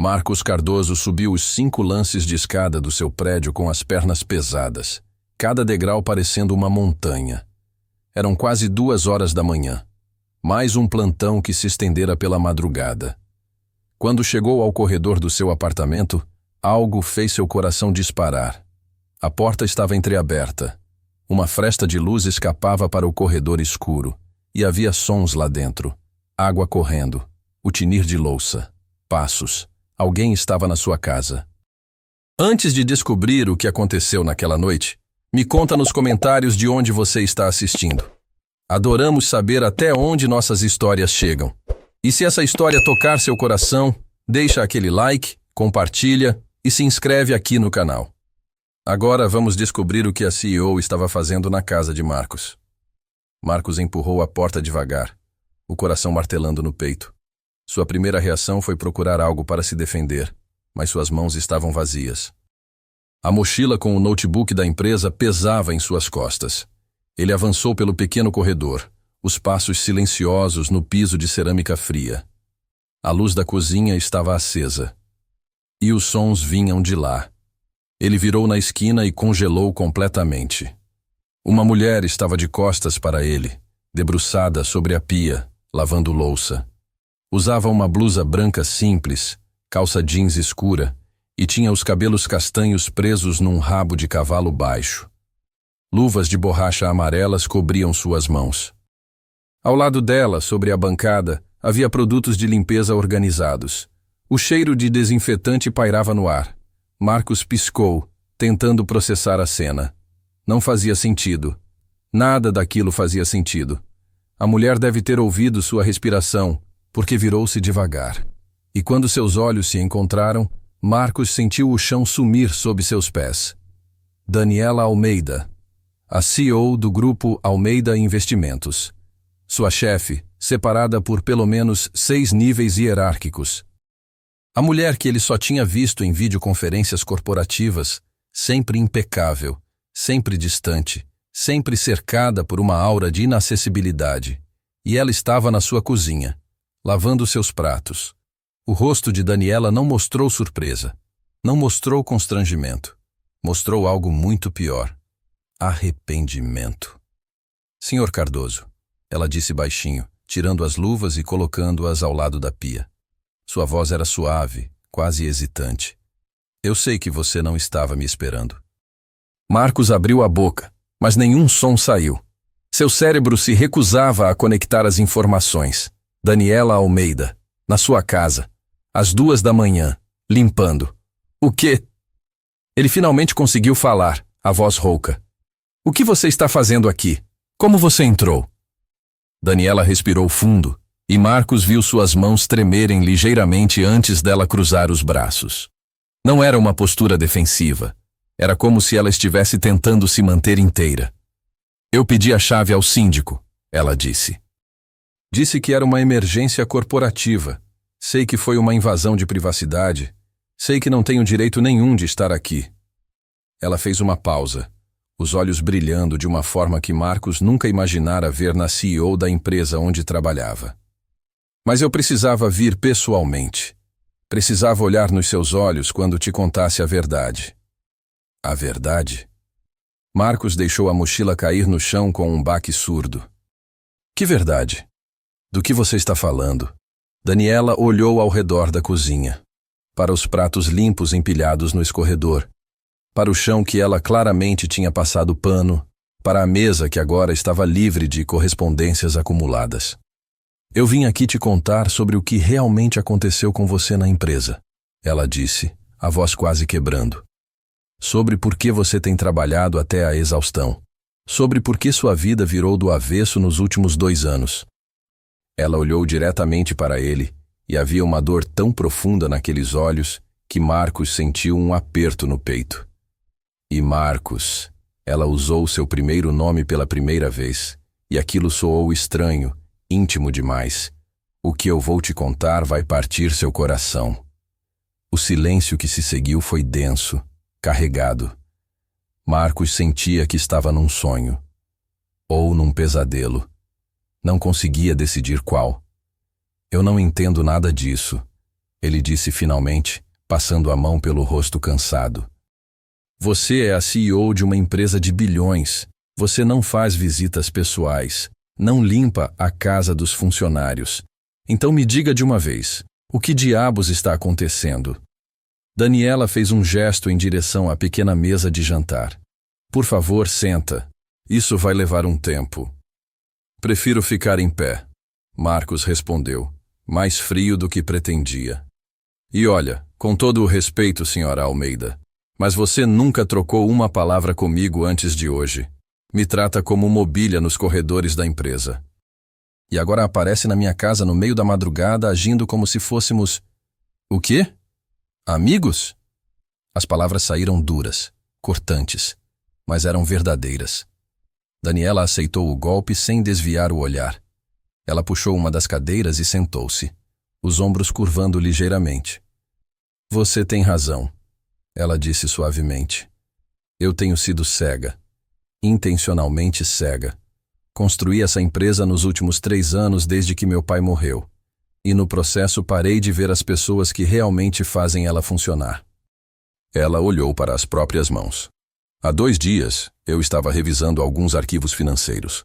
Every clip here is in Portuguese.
Marcos Cardoso subiu os 5 lances de escada do seu prédio com as pernas pesadas, cada degrau parecendo uma montanha. Eram quase 2 horas da manhã. Mais um plantão que se estendera pela madrugada. Quando chegou ao corredor do seu apartamento, algo fez seu coração disparar. A porta estava entreaberta. Uma fresta de luz escapava para o corredor escuro, e havia sons lá dentro. Água correndo, o tinir de louça, passos. Alguém estava na sua casa. Antes de descobrir o que aconteceu naquela noite, me conta nos comentários de onde você está assistindo. Adoramos saber até onde nossas histórias chegam. E se essa história tocar seu coração, deixa aquele like, compartilha e se inscreve aqui no canal. Agora vamos descobrir o que a CEO estava fazendo na casa de Marcos. Marcos empurrou a porta devagar, o coração martelando no peito. Sua primeira reação foi procurar algo para se defender, mas suas mãos estavam vazias. A mochila com o notebook da empresa pesava em suas costas. Ele avançou pelo pequeno corredor, os passos silenciosos no piso de cerâmica fria. A luz da cozinha estava acesa. E os sons vinham de lá. Ele virou na esquina e congelou completamente. Uma mulher estava de costas para ele, debruçada sobre a pia, lavando louça. Usava uma blusa branca simples, calça jeans escura e tinha os cabelos castanhos presos num rabo de cavalo baixo. Luvas de borracha amarelas cobriam suas mãos. Ao lado dela, sobre a bancada, havia produtos de limpeza organizados. O cheiro de desinfetante pairava no ar. Marcos piscou, tentando processar a cena. Não fazia sentido. Nada daquilo fazia sentido. A mulher deve ter ouvido sua respiração, porque virou-se devagar. E quando seus olhos se encontraram, Marcos sentiu o chão sumir sob seus pés. Daniela Almeida, a CEO do grupo Almeida Investimentos. Sua chefe, separada por pelo menos 6 níveis hierárquicos. A mulher que ele só tinha visto em videoconferências corporativas, sempre impecável, sempre distante, sempre cercada por uma aura de inacessibilidade. E ela estava na sua cozinha, lavando seus pratos. O rosto de Daniela não mostrou surpresa, não mostrou constrangimento. Mostrou algo muito pior: arrependimento. Senhor Cardoso, ela disse baixinho, tirando as luvas e colocando-as ao lado da pia. Sua voz era suave, quase hesitante. Eu sei que você não estava me esperando. Marcos abriu a boca, mas nenhum som saiu. Seu cérebro se recusava a conectar as informações. Daniela Almeida, na sua casa, às 2 da manhã, limpando. O quê? Ele finalmente conseguiu falar, a voz rouca. O que você está fazendo aqui? Como você entrou? Daniela respirou fundo, e Marcos viu suas mãos tremerem ligeiramente antes dela cruzar os braços. Não era uma postura defensiva. Era como se ela estivesse tentando se manter inteira. Eu pedi a chave ao síndico, ela disse. Disse que era uma emergência corporativa. Sei que foi uma invasão de privacidade. Sei que não tenho direito nenhum de estar aqui. Ela fez uma pausa, os olhos brilhando de uma forma que Marcos nunca imaginara ver na CEO da empresa onde trabalhava. Mas eu precisava vir pessoalmente. Precisava olhar nos seus olhos quando te contasse a verdade. A verdade? Marcos deixou a mochila cair no chão com um baque surdo. Que verdade? Do que você está falando? Daniela olhou ao redor da cozinha, para os pratos limpos empilhados no escorredor, para o chão que ela claramente tinha passado pano, para a mesa que agora estava livre de correspondências acumuladas. Eu vim aqui te contar sobre o que realmente aconteceu com você na empresa, ela disse, a voz quase quebrando. Sobre por que você tem trabalhado até a exaustão. Sobre por que sua vida virou do avesso nos últimos 2 anos. Ela olhou diretamente para ele, e havia uma dor tão profunda naqueles olhos que Marcos sentiu um aperto no peito. E Marcos, ela usou seu primeiro nome pela primeira vez, e aquilo soou estranho, íntimo demais. O que eu vou te contar vai partir seu coração. O silêncio que se seguiu foi denso, carregado. Marcos sentia que estava num sonho, ou num pesadelo. Não conseguia decidir qual. Eu não entendo nada disso. Ele disse finalmente, passando a mão pelo rosto cansado. Você é a CEO de uma empresa de bilhões. Você não faz visitas pessoais, não limpa a casa dos funcionários. Então me diga de uma vez, o que diabos está acontecendo? Daniela fez um gesto em direção à pequena mesa de jantar. Por favor, senta. Isso vai levar um tempo. Prefiro ficar em pé, Marcos respondeu, mais frio do que pretendia. E olha, com todo o respeito, senhora Almeida, mas você nunca trocou uma palavra comigo antes de hoje. Me trata como mobília nos corredores da empresa. E agora aparece na minha casa no meio da madrugada agindo como se fôssemos... O quê? Amigos? As palavras saíram duras, cortantes, mas eram verdadeiras. Daniela aceitou o golpe sem desviar o olhar. Ela puxou uma das cadeiras e sentou-se, os ombros curvando ligeiramente. Você tem razão, ela disse suavemente. Eu tenho sido cega, intencionalmente cega. Construí essa empresa nos últimos 3 anos desde que meu pai morreu. E no processo parei de ver as pessoas que realmente fazem ela funcionar. Ela olhou para as próprias mãos. Há 2 dias, eu estava revisando alguns arquivos financeiros.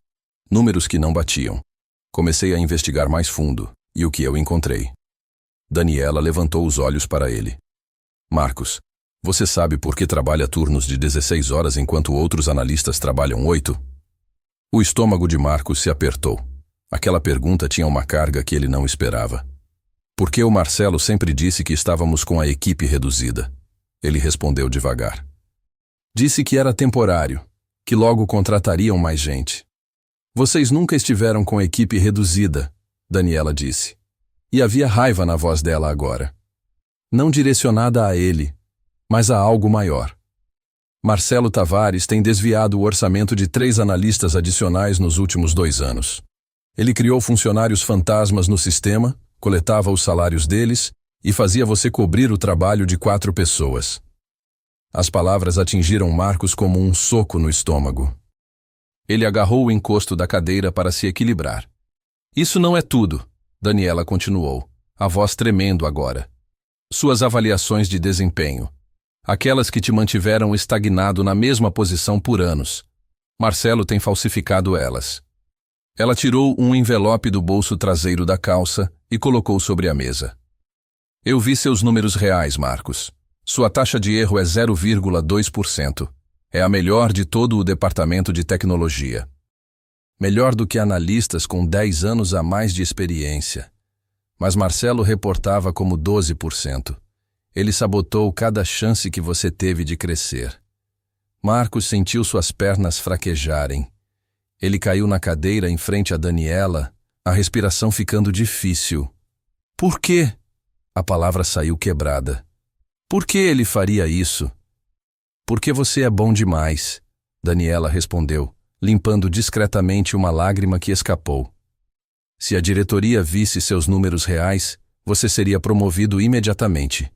Números que não batiam. Comecei a investigar mais fundo, e o que eu encontrei? Daniela levantou os olhos para ele. Marcos, você sabe por que trabalha turnos de 16 horas enquanto outros analistas trabalham 8? O estômago de Marcos se apertou. Aquela pergunta tinha uma carga que ele não esperava. Porque o Marcelo sempre disse que estávamos com a equipe reduzida. Ele respondeu devagar. Disse que era temporário, que logo contratariam mais gente. Vocês nunca estiveram com a equipe reduzida, Daniela disse. E havia raiva na voz dela agora. Não direcionada a ele, mas a algo maior. Marcelo Tavares tem desviado o orçamento de 3 analistas adicionais nos últimos 2 anos. Ele criou funcionários fantasmas no sistema, coletava os salários deles e fazia você cobrir o trabalho de 4 pessoas. As palavras atingiram Marcos como um soco no estômago. Ele agarrou o encosto da cadeira para se equilibrar. Isso não é tudo, Daniela continuou, a voz tremendo agora. Suas avaliações de desempenho. Aquelas que te mantiveram estagnado na mesma posição por anos. Marcelo tem falsificado elas. Ela tirou um envelope do bolso traseiro da calça e colocou sobre a mesa. Eu vi seus números reais, Marcos. Sua taxa de erro é 0,2%. É a melhor de todo o departamento de tecnologia. Melhor do que analistas com 10 anos a mais de experiência. Mas Marcelo reportava como 12%. Ele sabotou cada chance que você teve de crescer. Marcos sentiu suas pernas fraquejarem. Ele caiu na cadeira em frente a Daniela, a respiração ficando difícil. Por quê? A palavra saiu quebrada. Por que ele faria isso? Porque você é bom demais, Daniela respondeu, limpando discretamente uma lágrima que escapou. Se a diretoria visse seus números reais, você seria promovido imediatamente.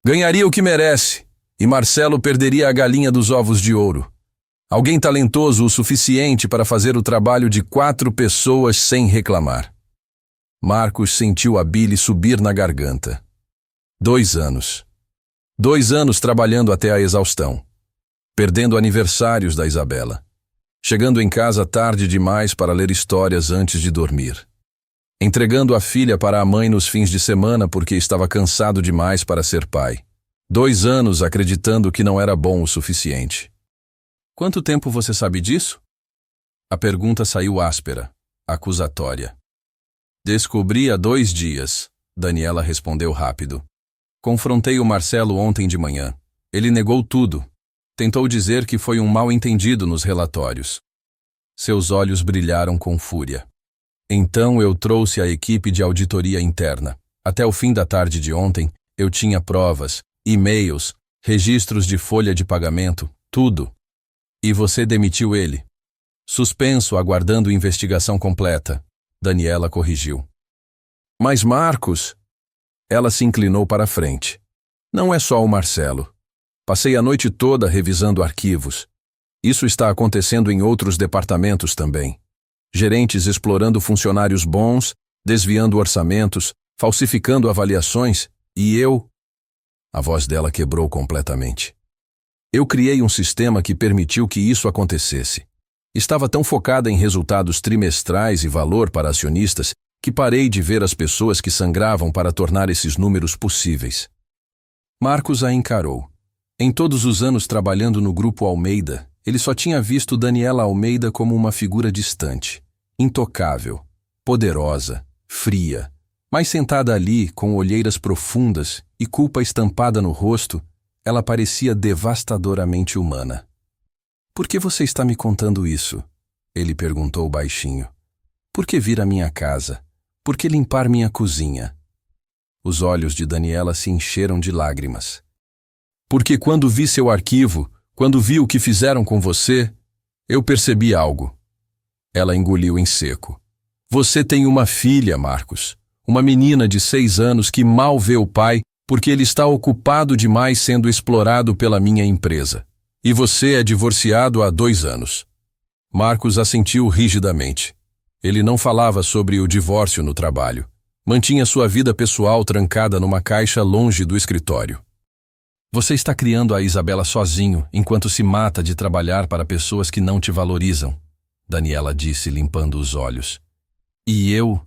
Ganharia o que merece, e Marcelo perderia a galinha dos ovos de ouro. Alguém talentoso o suficiente para fazer o trabalho de 4 pessoas sem reclamar. Marcos sentiu a bile subir na garganta. 2 anos. 2 anos trabalhando até a exaustão. Perdendo aniversários da Isabela. Chegando em casa tarde demais para ler histórias antes de dormir. Entregando a filha para a mãe nos fins de semana porque estava cansado demais para ser pai. 2 anos acreditando que não era bom o suficiente. Quanto tempo você sabe disso? A pergunta saiu áspera, acusatória. Descobri há 2 dias, Daniela respondeu rápido. Confrontei o Marcelo ontem de manhã. Ele negou tudo. Tentou dizer que foi um mal-entendido nos relatórios. Seus olhos brilharam com fúria. Então eu trouxe a equipe de auditoria interna. Até o fim da tarde de ontem, eu tinha provas, e-mails, registros de folha de pagamento, tudo. E você demitiu ele. Suspenso, aguardando investigação completa. Daniela corrigiu. Mas Marcos... Ela se inclinou para a frente. Não é só o Marcelo. Passei a noite toda revisando arquivos. Isso está acontecendo em outros departamentos também. Gerentes explorando funcionários bons, desviando orçamentos, falsificando avaliações, e eu... A voz dela quebrou completamente. Eu criei um sistema que permitiu que isso acontecesse. Estava tão focada em resultados trimestrais e valor para acionistas que parei de ver as pessoas que sangravam para tornar esses números possíveis. Marcos a encarou. Em todos os anos trabalhando no Grupo Almeida, ele só tinha visto Daniela Almeida como uma figura distante, intocável, poderosa, fria, mas sentada ali, com olheiras profundas e culpa estampada no rosto, ela parecia devastadoramente humana. "Por que você está me contando isso?" Ele perguntou baixinho. "Por que vir à minha casa? Por que limpar minha cozinha?" Os olhos de Daniela se encheram de lágrimas. "Porque quando vi seu arquivo, quando vi o que fizeram com você, eu percebi algo." Ela engoliu em seco. "Você tem uma filha, Marcos. Uma menina de 6 anos que mal vê o pai porque ele está ocupado demais sendo explorado pela minha empresa. E você é divorciado há 2 anos. Marcos assentiu rigidamente. Ele não falava sobre o divórcio no trabalho. Mantinha sua vida pessoal trancada numa caixa longe do escritório. "Você está criando a Isabela sozinho, enquanto se mata de trabalhar para pessoas que não te valorizam", Daniela disse, limpando os olhos. "E eu?"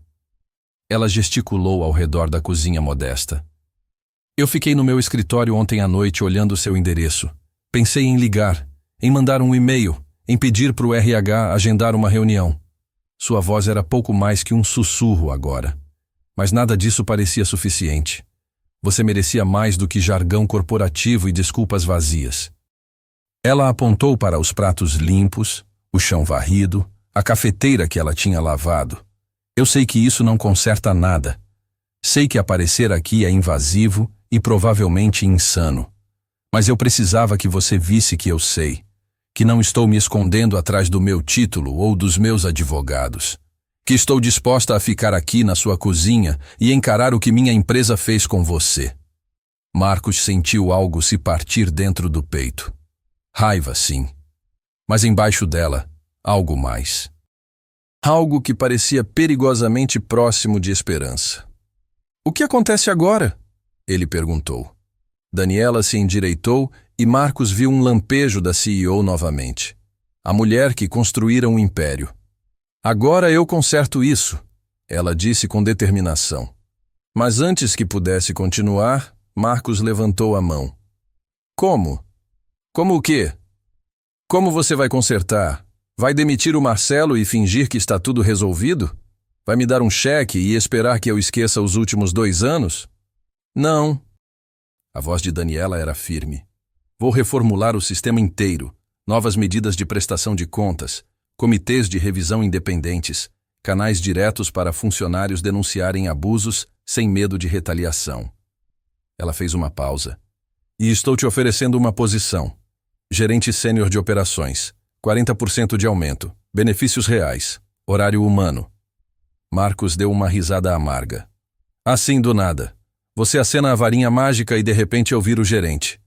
Ela gesticulou ao redor da cozinha modesta. "Eu fiquei no meu escritório ontem à noite olhando seu endereço. Pensei em ligar, em mandar um e-mail, em pedir para o RH agendar uma reunião." Sua voz era pouco mais que um sussurro agora. Mas nada disso parecia suficiente. Você merecia mais do que jargão corporativo e desculpas vazias. Ela apontou para os pratos limpos, o chão varrido, a cafeteira que ela tinha lavado. "Eu sei que isso não conserta nada. Sei que aparecer aqui é invasivo e provavelmente insano. Mas eu precisava que você visse que eu sei, que não estou me escondendo atrás do meu título ou dos meus advogados, que estou disposta a ficar aqui na sua cozinha e encarar o que minha empresa fez com você." Marcos sentiu algo se partir dentro do peito. Raiva, sim. Mas embaixo dela, algo mais. Algo que parecia perigosamente próximo de esperança. "O que acontece agora?" ele perguntou. Daniela se endireitou e Marcos viu um lampejo da CEO novamente. A mulher que construíra um império. "Agora eu conserto isso", ela disse com determinação. Mas antes que pudesse continuar, Marcos levantou a mão. "Como? Como o quê? Como você vai consertar? Vai demitir o Marcelo e fingir que está tudo resolvido? Vai me dar um cheque e esperar que eu esqueça os últimos 2 anos? Não." A voz de Daniela era firme. "Vou reformular o sistema inteiro, novas medidas de prestação de contas, comitês de revisão independentes, canais diretos para funcionários denunciarem abusos sem medo de retaliação." Ela fez uma pausa. "E estou te oferecendo uma posição. Gerente sênior de operações, 40% de aumento, benefícios reais, horário humano." Marcos deu uma risada amarga. "Assim do nada. Você acena a varinha mágica e de repente eu viro gerente."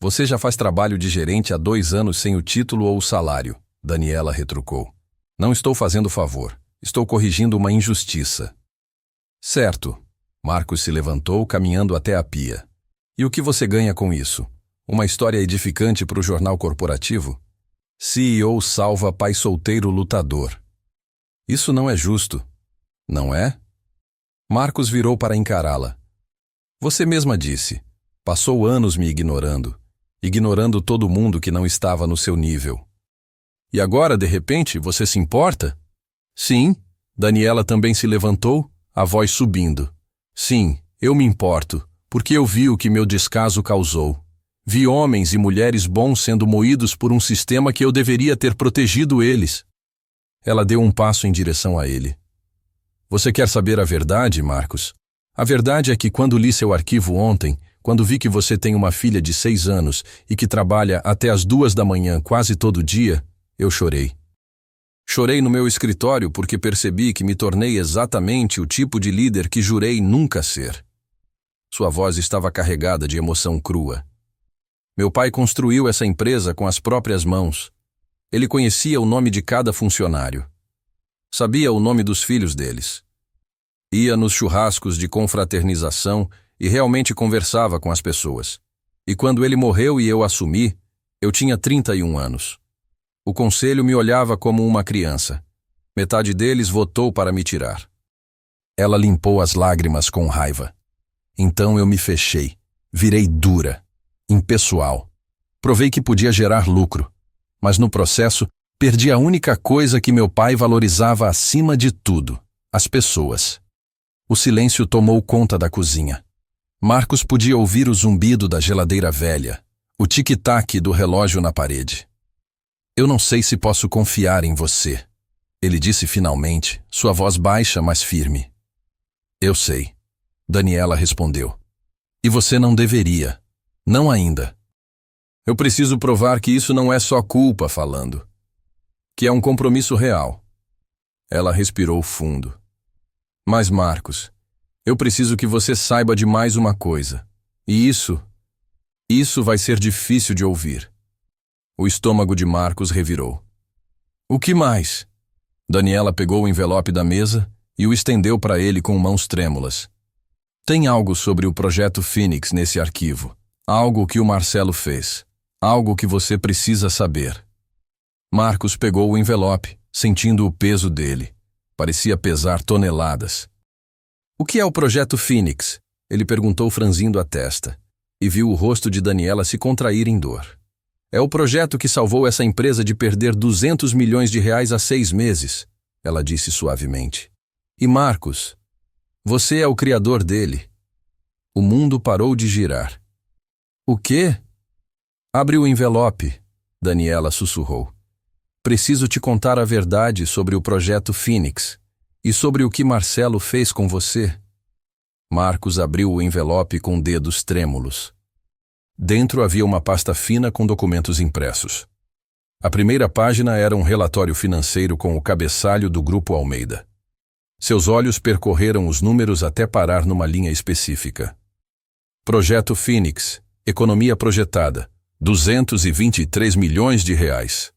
"Você já faz trabalho de gerente há 2 anos sem o título ou o salário", Daniela retrucou. "Não estou fazendo favor. Estou corrigindo uma injustiça." "Certo." Marcos se levantou, caminhando até a pia. "E o que você ganha com isso? Uma história edificante para o jornal corporativo? CEO salva pai solteiro lutador. Isso não é justo, não é?" Marcos virou para encará-la. "Você mesma disse. Passou anos me ignorando todo mundo que não estava no seu nível. E agora, de repente, você se importa?" "Sim." Daniela também se levantou, a voz subindo. "Sim, eu me importo, porque eu vi o que meu descaso causou. Vi homens e mulheres bons sendo moídos por um sistema que eu deveria ter protegido eles." Ela deu um passo em direção a ele. "Você quer saber a verdade, Marcos? A verdade é que quando li seu arquivo ontem, quando vi que você tem uma filha de 6 anos e que trabalha até as 2 da manhã quase todo dia, eu chorei. Chorei no meu escritório porque percebi que me tornei exatamente o tipo de líder que jurei nunca ser." Sua voz estava carregada de emoção crua. "Meu pai construiu essa empresa com as próprias mãos. Ele conhecia o nome de cada funcionário. Sabia o nome dos filhos deles. Ia nos churrascos de confraternização e realmente conversava com as pessoas. E quando ele morreu e eu assumi, eu tinha 31 anos. O conselho me olhava como uma criança. Metade deles votou para me tirar. Ela limpou as lágrimas com raiva. Então eu me fechei, virei dura, impessoal. Provei que podia gerar lucro, mas no processo perdi a única coisa que meu pai valorizava acima de tudo: as pessoas. O silêncio tomou conta da cozinha. Marcos podia ouvir o zumbido da geladeira velha, o tic-tac do relógio na parede. Eu não sei se posso confiar em você, ele disse finalmente, sua voz baixa, mas firme. Eu sei, Daniela respondeu. E você não deveria. Não ainda. Eu preciso provar que isso não é só culpa falando. Que é um compromisso real. Ela respirou fundo. Mas, Marcos, eu preciso que você saiba de mais uma coisa. E isso vai ser difícil de ouvir. O estômago de Marcos revirou. O que mais? Daniela pegou o envelope da mesa e o estendeu para ele com mãos trêmulas. Tem algo sobre o projeto Phoenix nesse arquivo. Algo que o Marcelo fez. Algo que você precisa saber. Marcos pegou o envelope, sentindo o peso dele. Parecia pesar toneladas. O que é o projeto Phoenix? Ele perguntou franzindo a testa, e viu o rosto de Daniela se contrair em dor. É o projeto que salvou essa empresa de perder 200 milhões de reais há 6 meses, ela disse suavemente. E Marcos, você é o criador dele. O mundo parou de girar. O quê? Abre o envelope, Daniela sussurrou. Preciso te contar a verdade sobre o projeto Phoenix e sobre o que Marcelo fez com você. Marcos abriu o envelope com dedos trêmulos. Dentro havia uma pasta fina com documentos impressos. A primeira página era um relatório financeiro com o cabeçalho do Grupo Almeida. Seus olhos percorreram os números até parar numa linha específica. Projeto Phoenix, economia projetada, 223 milhões de reais.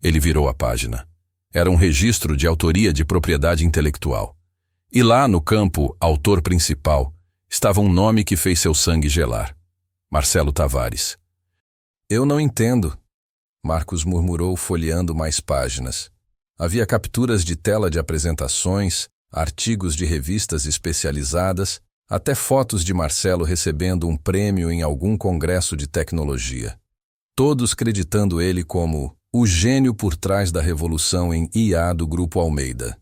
Ele virou a página. Era um registro de autoria de propriedade intelectual. E lá, no campo autor principal, estava um nome que fez seu sangue gelar. Marcelo Tavares. Eu não entendo, Marcos murmurou, folheando mais páginas. Havia capturas de tela de apresentações, artigos de revistas especializadas, até fotos de Marcelo recebendo um prêmio em algum congresso de tecnologia. Todos creditando ele como o gênio por trás da revolução em IA do Grupo Almeida.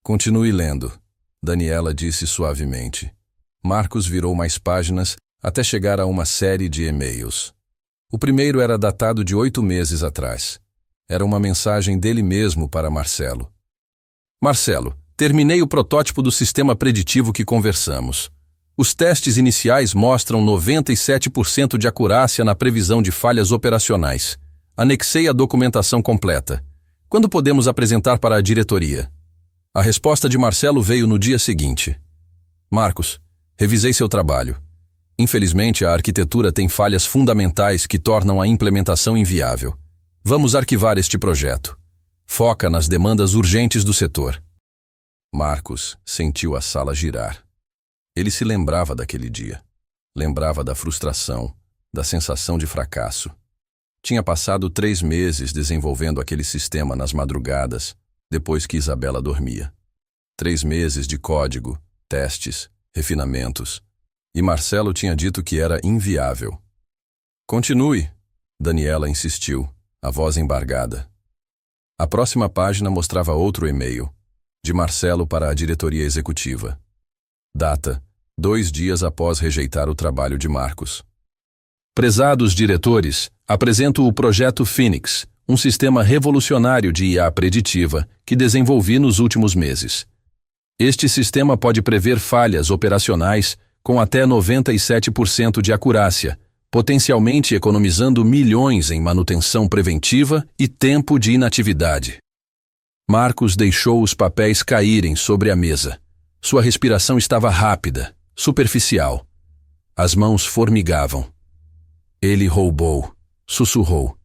Continue lendo, Daniela disse suavemente. Marcos virou mais páginas até chegar a uma série de e-mails. O primeiro era datado de 8 meses atrás. Era uma mensagem dele mesmo para Marcelo. Marcelo, terminei o protótipo do sistema preditivo que conversamos. Os testes iniciais mostram 97% de acurácia na previsão de falhas operacionais. Anexei a documentação completa. Quando podemos apresentar para a diretoria? A resposta de Marcelo veio no dia seguinte. Marcos, revisei seu trabalho. Infelizmente, a arquitetura tem falhas fundamentais que tornam a implementação inviável. Vamos arquivar este projeto. Foca nas demandas urgentes do setor. Marcos sentiu a sala girar. Ele se lembrava daquele dia. Lembrava da frustração, da sensação de fracasso. Tinha passado 3 meses desenvolvendo aquele sistema nas madrugadas, depois que Isabela dormia. 3 meses de código, testes, refinamentos. E Marcelo tinha dito que era inviável. Continue, Daniela insistiu, a voz embargada. A próxima página mostrava outro e-mail, de Marcelo para a diretoria executiva. Data: 2 dias após rejeitar o trabalho de Marcos. Prezados diretores, apresento o projeto Phoenix, um sistema revolucionário de IA preditiva que desenvolvi nos últimos meses. Este sistema pode prever falhas operacionais com até 97% de acurácia, potencialmente economizando milhões em manutenção preventiva e tempo de inatividade. Marcos deixou os papéis caírem sobre a mesa. Sua respiração estava rápida, superficial. As mãos formigavam. Ele roubou, sussurrou.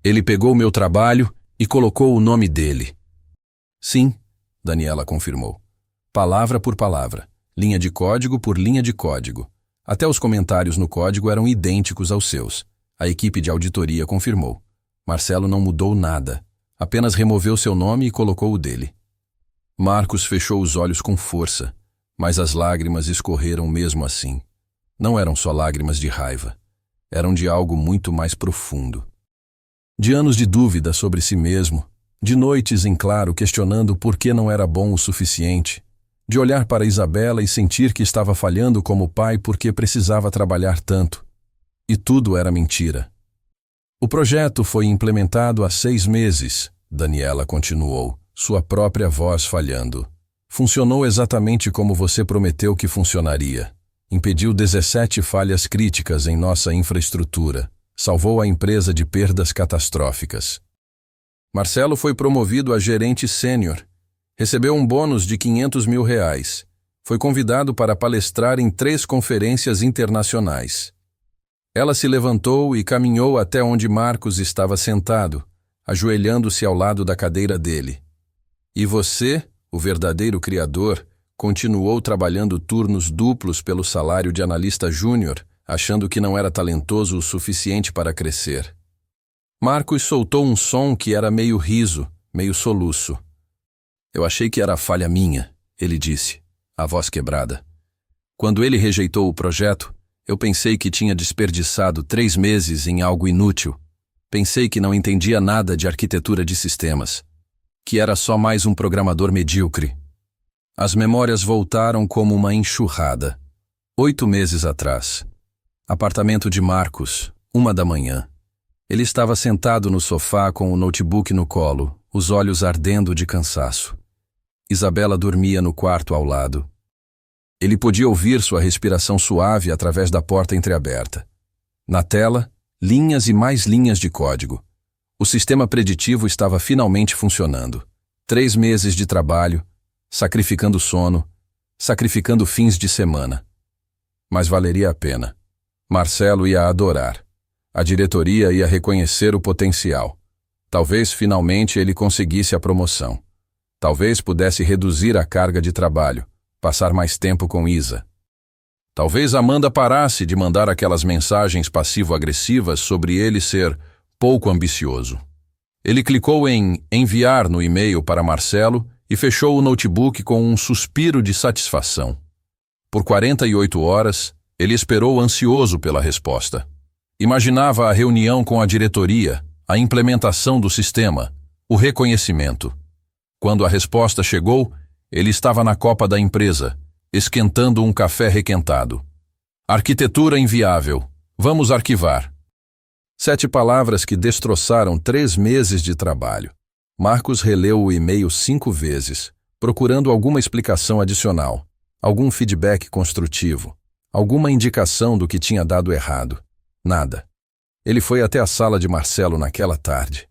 Ele pegou meu trabalho e colocou o nome dele. Sim, Daniela confirmou. palavra por palavra, linha de código por linha de código. Até os comentários no código eram idênticos aos seus. A equipe de auditoria confirmou. Marcelo não mudou nada, apenas removeu seu nome e colocou o dele. Marcos fechou os olhos com força, mas as lágrimas escorreram mesmo assim. Não eram só lágrimas de raiva, eram de algo muito mais profundo. De anos de dúvida sobre si mesmo, de noites em claro questionando por que não era bom o suficiente, de olhar para Isabela e sentir que estava falhando como pai porque precisava trabalhar tanto. E tudo era mentira. O projeto foi implementado há 6 meses, Daniela continuou, sua própria voz falhando. Funcionou exatamente como você prometeu que funcionaria. Impediu 17 falhas críticas em nossa infraestrutura. Salvou a empresa de perdas catastróficas. Marcelo foi promovido a gerente sênior. Recebeu um bônus de R$500 mil. Foi convidado para palestrar em 3 conferências internacionais. Ela se levantou e caminhou até onde Marcos estava sentado, ajoelhando-se ao lado da cadeira dele. E você, o verdadeiro criador, continuou trabalhando turnos duplos pelo salário de analista júnior, achando que não era talentoso o suficiente para crescer. Marcos soltou um som que era meio riso, meio soluço. Eu achei que era falha minha, ele disse, a voz quebrada. Quando ele rejeitou o projeto, eu pensei que tinha desperdiçado 3 meses em algo inútil. Pensei que não entendia nada de arquitetura de sistemas, que era só mais um programador medíocre. As memórias voltaram como uma enxurrada. 8 meses atrás. Apartamento de Marcos, 1 da manhã. Ele estava sentado no sofá com o notebook no colo, os olhos ardendo de cansaço. Isabela dormia no quarto ao lado. Ele podia ouvir sua respiração suave através da porta entreaberta. Na tela, linhas e mais linhas de código. O sistema preditivo estava finalmente funcionando. 3 meses de trabalho, sacrificando sono, sacrificando fins de semana. Mas valeria a pena. Marcelo ia adorar. A diretoria ia reconhecer o potencial. Talvez finalmente ele conseguisse a promoção. Talvez pudesse reduzir a carga de trabalho, passar mais tempo com Isa. Talvez Amanda parasse de mandar aquelas mensagens passivo-agressivas sobre ele ser pouco ambicioso. Ele clicou em enviar no e-mail para Marcelo e fechou o notebook com um suspiro de satisfação. Por 48 horas, ele esperou ansioso pela resposta. Imaginava a reunião com a diretoria, a implementação do sistema, o reconhecimento. Quando a resposta chegou, ele estava na copa da empresa, esquentando um café requentado. Arquitetura inviável. Vamos arquivar. 7 palavras que destroçaram 3 meses de trabalho. Marcos releu o e-mail 5 vezes, procurando alguma explicação adicional, algum feedback construtivo, alguma indicação do que tinha dado errado. Nada. Ele foi até a sala de Marcelo naquela tarde.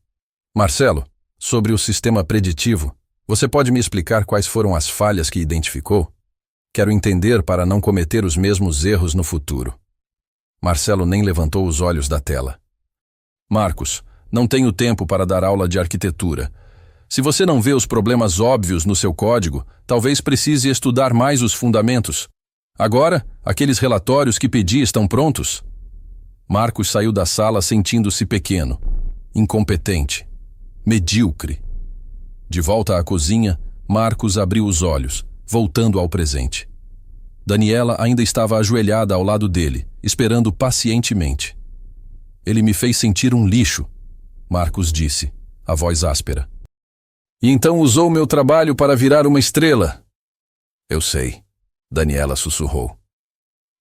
Marcelo, sobre o sistema preditivo, você pode me explicar quais foram as falhas que identificou? Quero entender para não cometer os mesmos erros no futuro. Marcelo nem levantou os olhos da tela. Marcos, não tenho tempo para dar aula de arquitetura. Se você não vê os problemas óbvios no seu código, talvez precise estudar mais os fundamentos. Agora, aqueles relatórios que pedi estão prontos? Marcos saiu da sala sentindo-se pequeno, incompetente, medíocre. De volta à cozinha, Marcos abriu os olhos, voltando ao presente. Daniela ainda estava ajoelhada ao lado dele, esperando pacientemente. Ele me fez sentir um lixo, Marcos disse, a voz áspera. E então usou meu trabalho para virar uma estrela. Eu sei, Daniela sussurrou.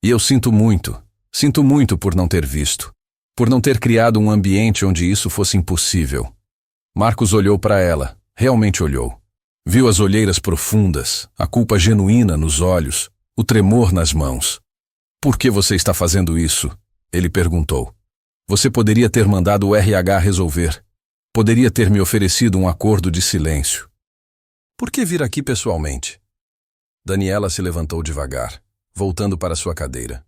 E eu sinto muito por não ter visto, por não ter criado um ambiente onde isso fosse impossível. Marcos olhou para ela. Realmente olhou. Viu as olheiras profundas, a culpa genuína nos olhos, o tremor nas mãos. Por que você está fazendo isso? Ele perguntou. Você poderia ter mandado o RH resolver. Poderia ter me oferecido um acordo de silêncio. Por que vir aqui pessoalmente? Daniela se levantou devagar, voltando para sua cadeira.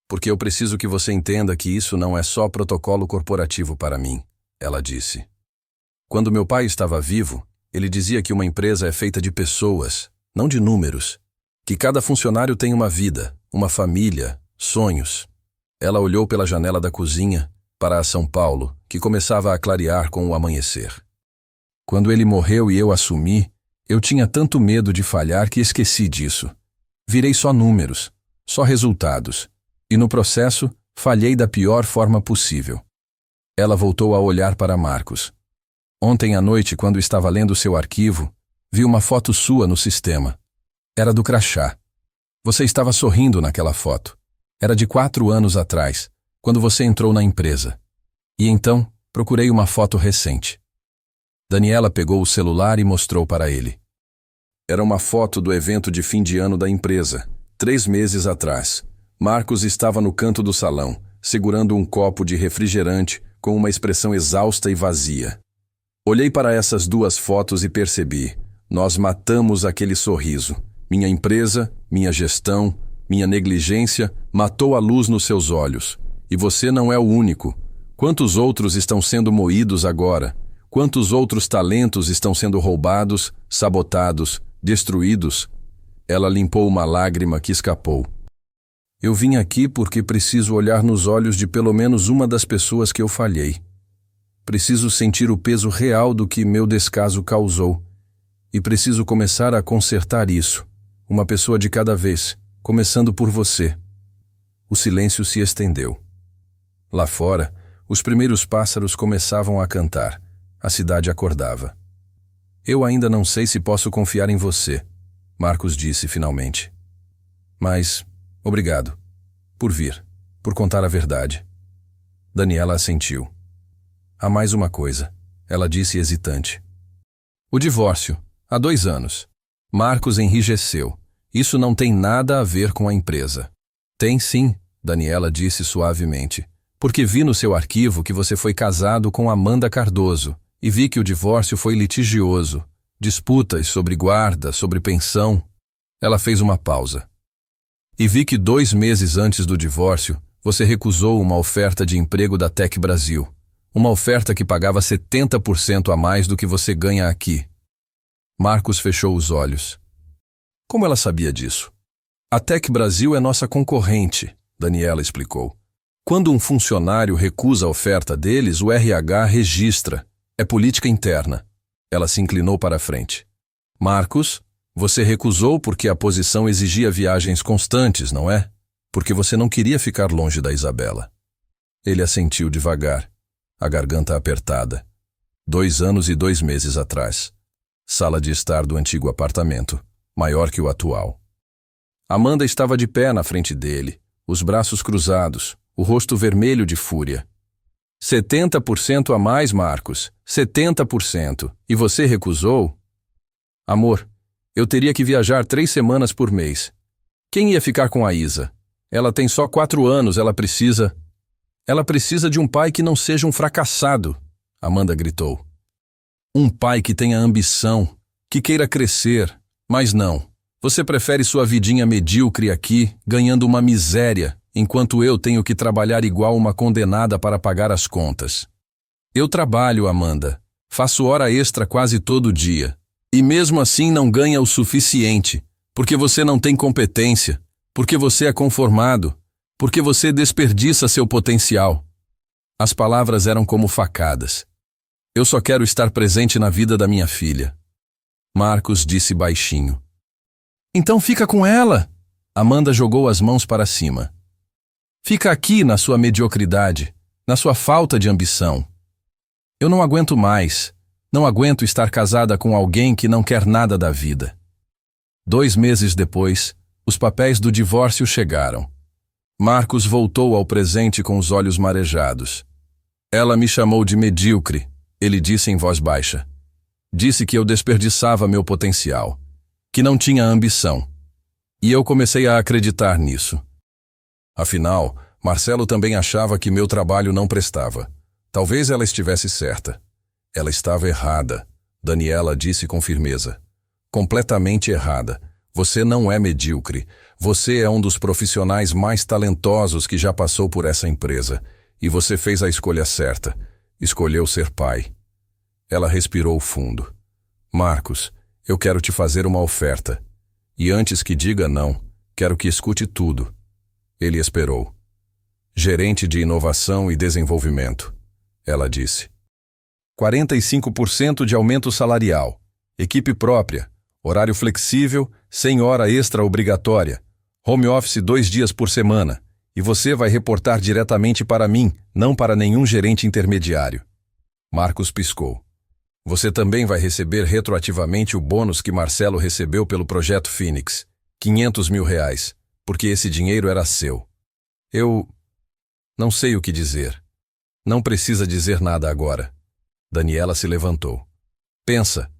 Porque eu preciso que você entenda que isso não é só protocolo corporativo para mim, ela disse. Quando meu pai estava vivo, ele dizia que uma empresa é feita de pessoas, não de números. Que cada funcionário tem uma vida, uma família, sonhos. Ela olhou pela janela da cozinha para a São Paulo, que começava a clarear com o amanhecer. Quando ele morreu e eu assumi, eu tinha tanto medo de falhar que esqueci disso. Virei só números, só resultados. E no processo, falhei da pior forma possível. Ela voltou a olhar para Marcos. Ontem à noite, quando estava lendo seu arquivo, vi uma foto sua no sistema. Era do crachá. Você estava sorrindo naquela foto. Era de 4 anos atrás, quando você entrou na empresa. E então, procurei uma foto recente. Daniela pegou o celular e mostrou para ele. Era uma foto do evento de fim de ano da empresa, 3 meses atrás. Marcos estava no canto do salão, segurando um copo de refrigerante com uma expressão exausta e vazia. Olhei para essas 2 fotos e percebi. Nós matamos aquele sorriso. Minha empresa, minha gestão, minha negligência matou a luz nos seus olhos. E você não é o único. Quantos outros estão sendo moídos agora? Quantos outros talentos estão sendo roubados, sabotados, destruídos? Ela limpou uma lágrima que escapou. Eu vim aqui porque preciso olhar nos olhos de pelo menos uma das pessoas que eu falhei. Preciso sentir o peso real do que meu descaso causou. E preciso começar a consertar isso, uma pessoa de cada vez, começando por você. O silêncio se estendeu. Lá fora, os primeiros pássaros começavam a cantar. A cidade acordava. Eu ainda não sei se posso confiar em você, Marcos disse finalmente. Mas, obrigado. Por vir. Por contar a verdade. Daniela assentiu. Há mais uma coisa, ela disse hesitante. O divórcio, há 2 anos. Marcos enrijeceu. Isso não tem nada a ver com a empresa. Tem sim, Daniela disse suavemente. Porque vi no seu arquivo que você foi casado com Amanda Cardoso e vi que o divórcio foi litigioso. Disputas sobre guarda, sobre pensão. Ela fez uma pausa. E vi que 2 meses antes do divórcio, você recusou uma oferta de emprego da Tec Brasil. Uma oferta que pagava 70% a mais do que você ganha aqui. Marcos fechou os olhos. Como ela sabia disso? A Tec Brasil é nossa concorrente, Daniela explicou. Quando um funcionário recusa a oferta deles, o RH registra. É política interna. Ela se inclinou para a frente. Marcos, você recusou porque a posição exigia viagens constantes, não é? Porque você não queria ficar longe da Isabela. Ele assentiu devagar, a garganta apertada. 2 anos e 2 meses atrás. Sala de estar do antigo apartamento, maior que o atual. Amanda estava de pé na frente dele, os braços cruzados, o rosto vermelho de fúria. 70% a mais, Marcos. 70%. E você recusou? Amor, eu teria que viajar 3 semanas por mês. Quem ia ficar com a Isa? Ela tem só 4 anos, ela precisa de um pai que não seja um fracassado, Amanda gritou. Um pai que tenha ambição, que queira crescer, mas não. Você prefere sua vidinha medíocre aqui, ganhando uma miséria, enquanto eu tenho que trabalhar igual uma condenada para pagar as contas. Eu trabalho, Amanda. Faço hora extra quase todo dia. E mesmo assim não ganha o suficiente, porque você não tem competência, porque você é conformado, porque você desperdiça seu potencial. As palavras eram como facadas. Eu só quero estar presente na vida da minha filha. Marcos disse baixinho. Então fica com ela. Amanda jogou as mãos para cima. Fica aqui na sua mediocridade, na sua falta de ambição. Eu não aguento mais. Não aguento estar casada com alguém que não quer nada da vida. 2 meses depois, os papéis do divórcio chegaram. Marcos voltou ao presente com os olhos marejados. Ela me chamou de medíocre, ele disse em voz baixa. Disse que eu desperdiçava meu potencial, que não tinha ambição. E eu comecei a acreditar nisso. Afinal, Marcelo também achava que meu trabalho não prestava. Talvez ela estivesse certa. Ela estava errada, Daniela disse com firmeza. Completamente errada. Você não é medíocre. Você é um dos profissionais mais talentosos que já passou por essa empresa. E você fez a escolha certa. Escolheu ser pai. Ela respirou fundo. Marcos, eu quero te fazer uma oferta. E antes que diga não, quero que escute tudo. Ele esperou. Gerente de inovação e desenvolvimento, ela disse. 45% de aumento salarial, equipe própria, horário flexível, sem hora extra obrigatória, home office 2 dias por semana, e você vai reportar diretamente para mim, não para nenhum gerente intermediário. Marcos piscou. Você também vai receber retroativamente o bônus que Marcelo recebeu pelo projeto Phoenix, R$500 mil, porque esse dinheiro era seu. Eu não sei o que dizer. Não precisa dizer nada agora. Daniela se levantou. Pensa.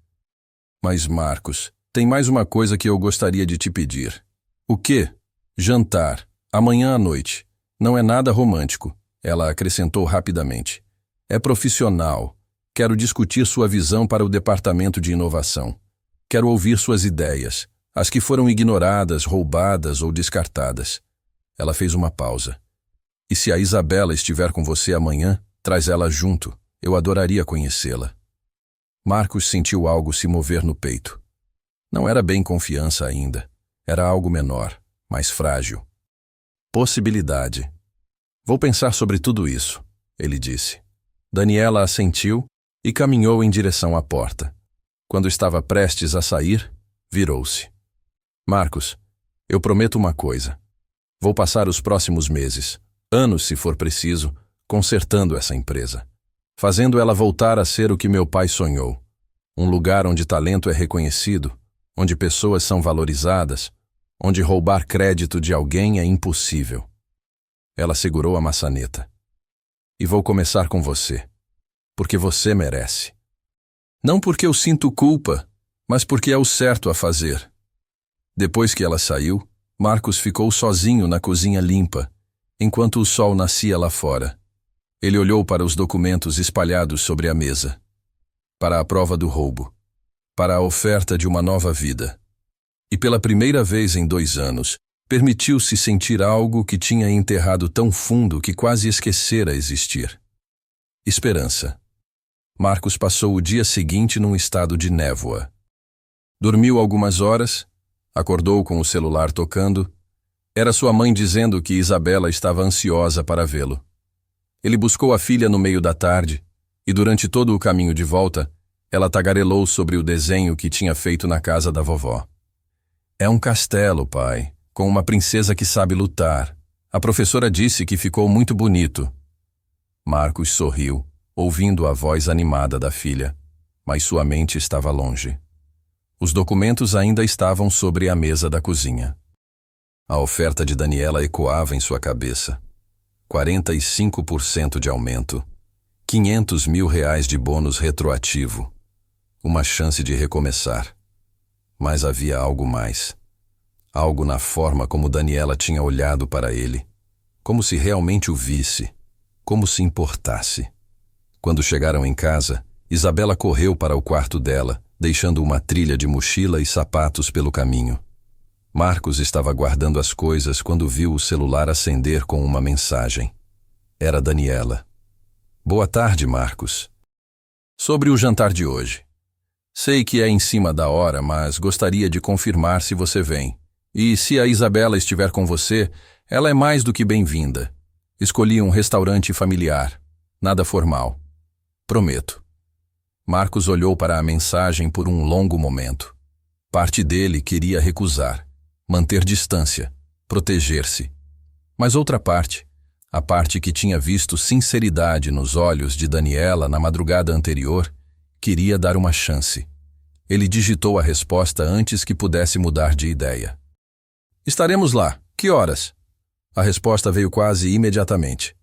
Mas, Marcos, tem mais uma coisa que eu gostaria de te pedir. O quê? Jantar. Amanhã à noite. Não é nada romântico, ela acrescentou rapidamente. É profissional. Quero discutir sua visão para o departamento de inovação. Quero ouvir suas ideias, as que foram ignoradas, roubadas ou descartadas. Ela fez uma pausa. E se a Isabela estiver com você amanhã, traz ela junto. Eu adoraria conhecê-la. Marcos sentiu algo se mover no peito. Não era bem confiança ainda. Era algo menor, mais frágil. Possibilidade. Vou pensar sobre tudo isso, ele disse. Daniela assentiu e caminhou em direção à porta. Quando estava prestes a sair, virou-se. Marcos, eu prometo uma coisa. Vou passar os próximos meses, anos se for preciso, consertando essa empresa. Fazendo ela voltar a ser o que meu pai sonhou. Um lugar onde talento é reconhecido, onde pessoas são valorizadas, onde roubar crédito de alguém é impossível. Ela segurou a maçaneta. E vou começar com você, porque você merece. Não porque eu sinto culpa, mas porque é o certo a fazer. Depois que ela saiu, Marcos ficou sozinho na cozinha limpa, enquanto o sol nascia lá fora. Ele olhou para os documentos espalhados sobre a mesa. Para a prova do roubo. Para a oferta de uma nova vida. E pela primeira vez em 2 anos, permitiu-se sentir algo que tinha enterrado tão fundo que quase esquecera existir. Esperança. Marcos passou o dia seguinte num estado de névoa. Dormiu algumas horas, acordou com o celular tocando. Era sua mãe dizendo que Isabela estava ansiosa para vê-lo. Ele buscou a filha no meio da tarde, e durante todo o caminho de volta, ela tagarelou sobre o desenho que tinha feito na casa da vovó. É um castelo, pai, com uma princesa que sabe lutar. A professora disse que ficou muito bonito. Marcos sorriu, ouvindo a voz animada da filha, mas sua mente estava longe. Os documentos ainda estavam sobre a mesa da cozinha. A oferta de Daniela ecoava em sua cabeça. 45% de aumento, R$500 mil de bônus retroativo, uma chance de recomeçar. Mas havia algo mais. Algo na forma como Daniela tinha olhado para ele, como se realmente o visse, como se importasse. Quando chegaram em casa, Isabela correu para o quarto dela, deixando uma trilha de mochila e sapatos pelo caminho. Marcos estava guardando as coisas quando viu o celular acender com uma mensagem. Era Daniela. Boa tarde, Marcos. Sobre o jantar de hoje. Sei que é em cima da hora, mas gostaria de confirmar se você vem. E se a Isabela estiver com você, ela é mais do que bem-vinda. Escolhi um restaurante familiar. Nada formal. Prometo. Marcos olhou para a mensagem por um longo momento. Parte dele queria recusar. Manter distância, proteger-se. Mas outra parte, a parte que tinha visto sinceridade nos olhos de Daniela na madrugada anterior, queria dar uma chance. Ele digitou a resposta antes que pudesse mudar de ideia. Estaremos lá. Que horas? A resposta veio quase imediatamente.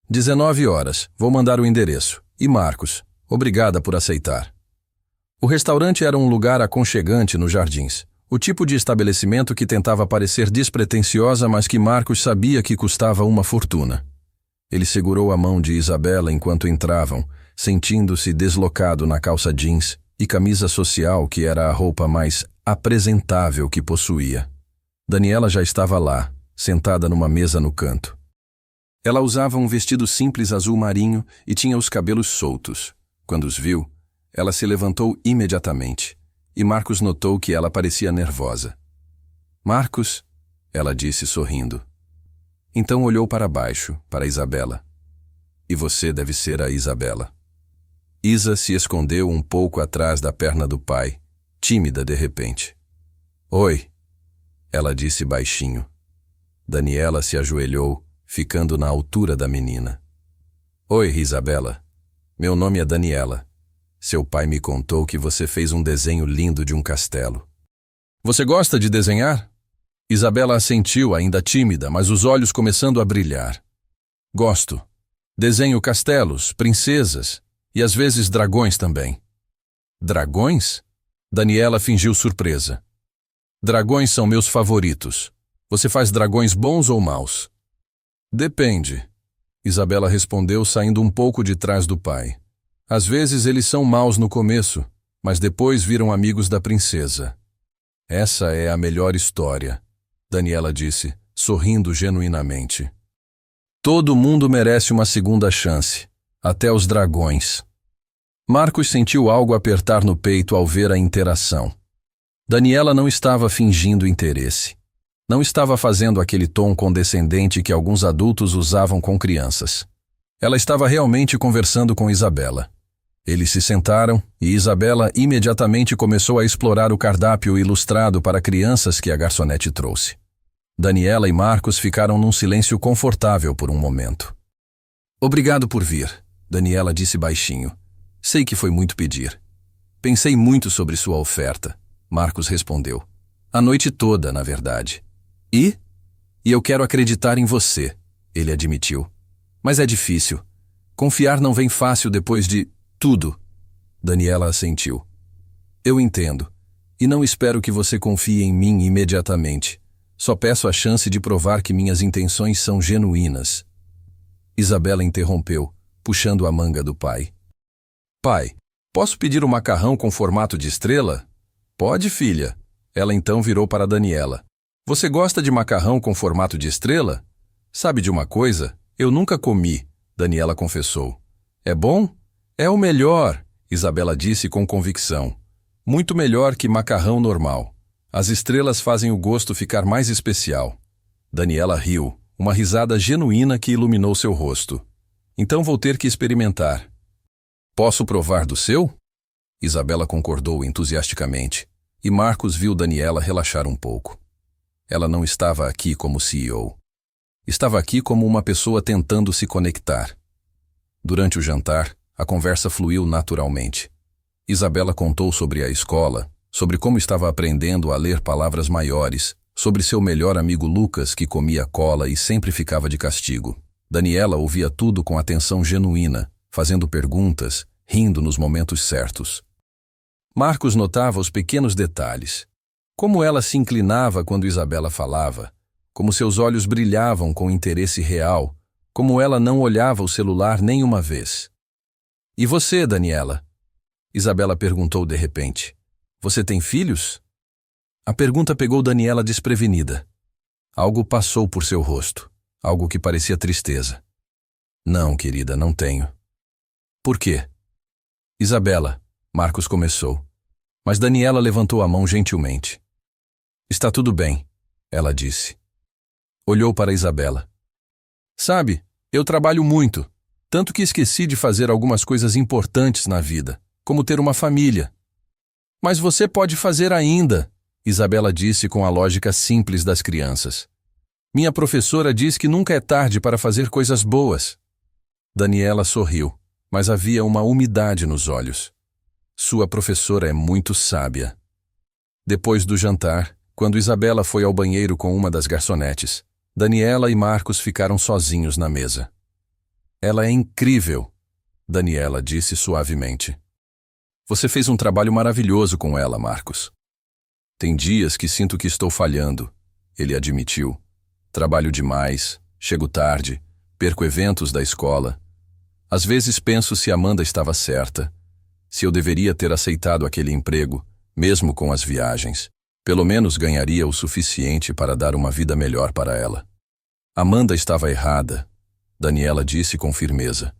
19 horas. Vou mandar o endereço. E Marcos, obrigada por aceitar. O restaurante era um lugar aconchegante nos jardins. O tipo de estabelecimento que tentava parecer despretensiosa, mas que Marcos sabia que custava uma fortuna. Ele segurou a mão de Isabela enquanto entravam, sentindo-se deslocado na calça jeans e camisa social que era a roupa mais apresentável que possuía. Daniela já estava lá, sentada numa mesa no canto. Ela usava um vestido simples azul marinho e tinha os cabelos soltos. Quando os viu, ela se levantou imediatamente. E Marcos notou que ela parecia nervosa. Marcos, ela disse sorrindo. Então olhou para baixo, para Isabela. E você deve ser a Isabela. Isa se escondeu um pouco atrás da perna do pai, tímida de repente. Oi, ela disse baixinho. Daniela se ajoelhou, ficando na altura da menina. Oi, Isabela. Meu nome é Daniela. Seu pai me contou que você fez um desenho lindo de um castelo. Você gosta de desenhar? Isabela assentiu, ainda tímida, mas os olhos começando a brilhar. Gosto. Desenho castelos, princesas e às vezes dragões também. Dragões? Daniela fingiu surpresa. Dragões são meus favoritos. Você faz dragões bons ou maus? Depende. Isabela respondeu, saindo um pouco de trás do pai. Às vezes eles são maus no começo, mas depois viram amigos da princesa. Essa é a melhor história, Daniela disse, sorrindo genuinamente. Todo mundo merece uma segunda chance, até os dragões. Marcos sentiu algo apertar no peito ao ver a interação. Daniela não estava fingindo interesse. Não estava fazendo aquele tom condescendente que alguns adultos usavam com crianças. Ela estava realmente conversando com Isabela. Eles se sentaram e Isabela imediatamente começou a explorar o cardápio ilustrado para crianças que a garçonete trouxe. Daniela e Marcos ficaram num silêncio confortável por um momento. Obrigado por vir, Daniela disse baixinho. Sei que foi muito pedir. Pensei muito sobre sua oferta, Marcos respondeu. A noite toda, na verdade. E eu quero acreditar em você, ele admitiu. Mas é difícil. Confiar não vem fácil depois de tudo. Daniela assentiu. Eu entendo. E não espero que você confie em mim imediatamente. Só peço a chance de provar que minhas intenções são genuínas. Isabela interrompeu, puxando a manga do pai. Pai, posso pedir um macarrão com formato de estrela? Pode, filha. Ela então virou para Daniela. Você gosta de macarrão com formato de estrela? Sabe de uma coisa? Eu nunca comi, Daniela confessou. É bom? É o melhor, Isabela disse com convicção. Muito melhor que macarrão normal. As estrelas fazem o gosto ficar mais especial. Daniela riu, uma risada genuína que iluminou seu rosto. Então vou ter que experimentar. Posso provar do seu? Isabela concordou entusiasticamente, e Marcos viu Daniela relaxar um pouco. Ela não estava aqui como CEO. Estava aqui como uma pessoa tentando se conectar. Durante o jantar, a conversa fluiu naturalmente. Isabela contou sobre a escola, sobre como estava aprendendo a ler palavras maiores, sobre seu melhor amigo Lucas, que comia cola e sempre ficava de castigo. Daniela ouvia tudo com atenção genuína, fazendo perguntas, rindo nos momentos certos. Marcos notava os pequenos detalhes. Como ela se inclinava quando Isabela falava, como seus olhos brilhavam com interesse real, como ela não olhava o celular nem uma vez. E você, Daniela? Isabela perguntou de repente. Você tem filhos? A pergunta pegou Daniela desprevenida. Algo passou por seu rosto, algo que parecia tristeza. Não, querida, não tenho. Por quê? Isabela, Marcos começou, mas Daniela levantou a mão gentilmente. Está tudo bem, ela disse. Olhou para Isabela. Sabe, eu trabalho muito, tanto que esqueci de fazer algumas coisas importantes na vida, como ter uma família. Mas você pode fazer ainda, Isabela disse com a lógica simples das crianças. Minha professora diz que nunca é tarde para fazer coisas boas. Daniela sorriu, mas havia uma umidade nos olhos. Sua professora é muito sábia. Depois do jantar, quando Isabela foi ao banheiro com uma das garçonetes, Daniela e Marcos ficaram sozinhos na mesa. Ela é incrível, Daniela disse suavemente. Você fez um trabalho maravilhoso com ela, Marcos. Tem dias que sinto que estou falhando, ele admitiu. Trabalho demais, chego tarde, perco eventos da escola. Às vezes penso se Amanda estava certa, se eu deveria ter aceitado aquele emprego, mesmo com as viagens. Pelo menos ganharia o suficiente para dar uma vida melhor para ela. Amanda estava errada, Daniela disse com firmeza.